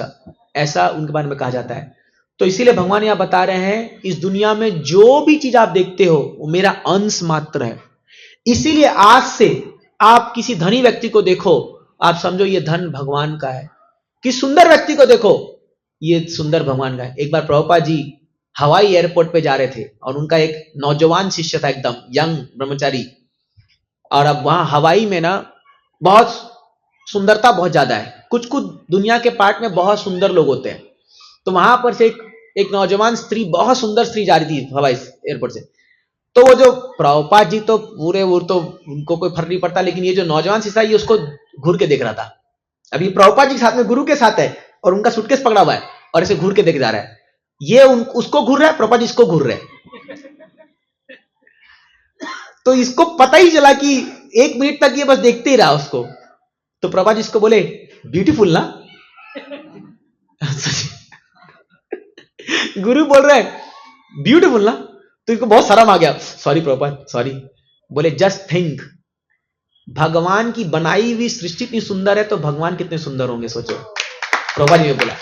ऐसा उनके बारे में कहा जाता है। तो इसीलिए भगवान यहां बता रहे हैं इस दुनिया में जो भी चीज आप देखते हो वो मेरा अंश मात्र है। इसीलिए आज से आप किसी धनी व्यक्ति को देखो, आप समझो ये धन भगवान का है। किसी सुंदर व्यक्ति को देखो, ये सुंदर भगवान का है। एक बार प्रभुपाद जी हवाई एयरपोर्ट पे जा रहे थे और उनका एक नौजवान शिष्य था, एकदम यंग ब्रह्मचारी, और अब वहां हवाई में ना बहुत सुंदरता बहुत ज्यादा है, कुछ कुछ दुनिया के पार्ट में बहुत सुंदर लोग होते हैं। तो वहां पर से एक नौजवान स्त्री, बहुत सुंदर स्त्री जा रही थी हवाई एयरपोर्ट से। तो वो जो प्रभुपाद जी तो पूरे वो तो उनको कोई फर्क नहीं पड़ता, लेकिन ये जो नौजवान शिष्य ये उसको घूर के देख रहा था। अभी प्रभुपाद जी के साथ में गुरु के साथ है और उनका सूटकेस पकड़ा हुआ है और ऐसे घूर के देख जा रहा है। ये उसको घूर रहा है, प्रभुपाद जी इसको घूर रहे हैं। तो इसको पता ही चला कि 1 मिनट तक ये बस देखते ही रहा उसको। तो प्रभुपाद जी इसको बोले ब्यूटीफुल ना। गुरु बोल रहे हैं ब्यूटीफुल ना, तो इसको बहुत शर्म आ गया, सॉरी प्रभुपाद सॉरी। बोले जस्ट थिंक, भगवान की बनाई हुई सृष्टि इतनी सुंदर है तो भगवान कितने सुंदर होंगे, सोचो। प्रभुपाद जी ने बोला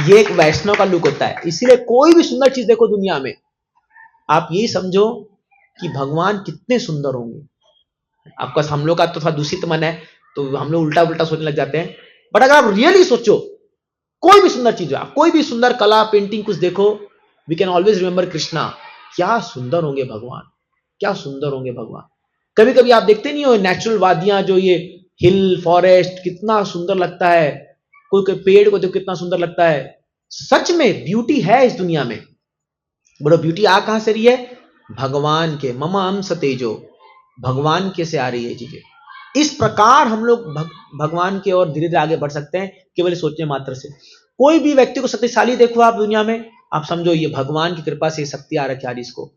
ये एक वैष्णव का लुक होता है। इसीलिए कोई भी सुंदर चीज देखो दुनिया में, आप यही समझो कि भगवान कितने सुंदर होंगे। आपका हम लोग का तो थोड़ा दूषित मन है तो हम लोग उल्टा उल्टा सोचने लग जाते हैं, बट अगर आप रियली सोचो, कोई भी सुंदर चीज हो, आप कोई भी सुंदर कला पेंटिंग कुछ देखो, we can always remember Krishna. क्या सुंदर होंगे भगवान, क्या सुंदर होंगे भगवान। कभी कभी आप देखते नहीं हो नेचुरल वादियां, जो ये हिल फॉरेस्ट, कितना सुंदर लगता है। कोई कोई पेड़ को देखो कितना सुंदर लगता है। सच में ब्यूटी है इस दुनिया में, बड़ो ब्यूटी आ कहां से रही है? भगवान के, मम अंश तेजो, भगवान के से आ रही है चीजें। इस प्रकार हम लोग भगवान की ओर धीरे धीरे आगे बढ़ सकते हैं केवल सोचने मात्र से। कोई भी व्यक्ति को शक्तिशाली देखो आप दुनिया में, आप समझो ये भगवान की कृपा से शक्ति आ रखी है इसको।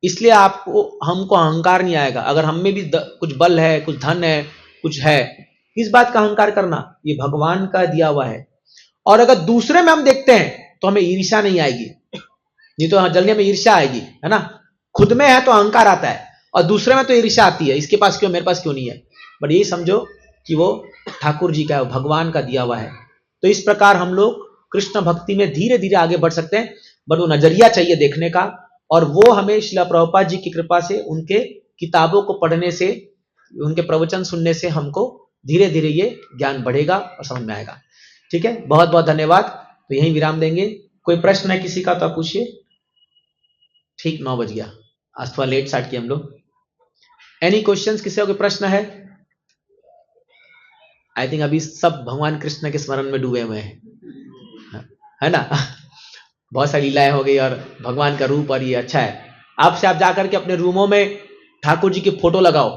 इसलिए आपको, हमको अहंकार नहीं आएगा। अगर हम में भी कुछ बल है, कुछ धन है, कुछ है, किस बात का अहंकार करना? ये भगवान का दिया हुआ है। और अगर दूसरे में हम देखते हैं तो हमें ईर्ष्या नहीं आएगी, नहीं तो जल्दी में ईर्ष्या आएगी, है ना। खुद में है तो अहंकार आता है, और दूसरे में तो ईर्ष्या आती है, इसके पास क्यों, मेरे पास क्यों नहीं है। बट यही समझो कि वो ठाकुर जी का है, भगवान का दिया हुआ है। तो इस प्रकार हम लोग कृष्ण भक्ति में धीरे धीरे आगे बढ़ सकते हैं। बट वो नजरिया चाहिए देखने का, और वो हमें श्रील प्रभुपाद जी की कृपा से, उनके किताबों को पढ़ने से, उनके प्रवचन सुनने से हमको धीरे धीरे ये ज्ञान बढ़ेगा और समझ में आएगा। ठीक है, बहुत बहुत धन्यवाद। तो यहीं विराम देंगे। कोई प्रश्न है किसी का तो आप पूछिए। ठीक 9 बज गया, आज थोड़ा लेट स्टार्ट किया हम लोग। एनी क्वेश्चंस, किसी का कोई प्रश्न है? आई थिंक अभी सब भगवान कृष्ण के स्मरण में डूबे हुए हैं, है ना। बहुत सारी लीलाएं हो गई और भगवान का रूप, और ये अच्छा है। आपसे आप जाकर के अपने रूमों में ठाकुर जी की फोटो लगाओ।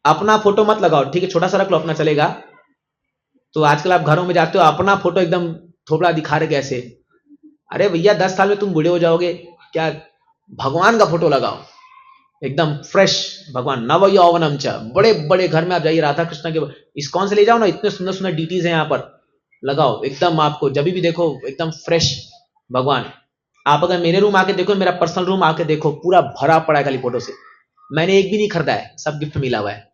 अपना फोटो मत लगाओ, ठीक है, छोटा सा रख लो, अपना चलेगा। तो आजकल आप घरों में जाते हो, अपना फोटो एकदम थोपड़ा दिखा रहे कैसे। अरे भैया 10 साल में तुम बूढ़े हो जाओगे क्या। भगवान का फोटो लगाओ एकदम फ्रेश। भगवान नव यौवनम च, बड़े बड़े घर में आप जाइए, राधा कृष्ण के इस्कॉन से ले जाओ ना, इतने सुंदर सुंदर डीटीज हैं यहाँ पर, लगाओ एकदम। आपको जब भी देखो एकदम फ्रेश भगवान। आप अगर मेरे रूम आके देखो, मेरा पर्सनल रूम आके देखो, पूरा भरा पड़ा है खाली फोटो से। मैंने एक भी नहीं खरीदा है, सब गिफ्ट मिला हुआ है।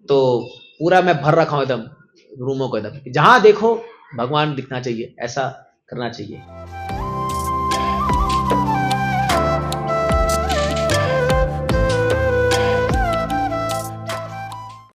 तो पूरा मैं भर रखा हूं एकदम रूमों को, एकदम जहां देखो भगवान दिखना चाहिए, ऐसा करना चाहिए।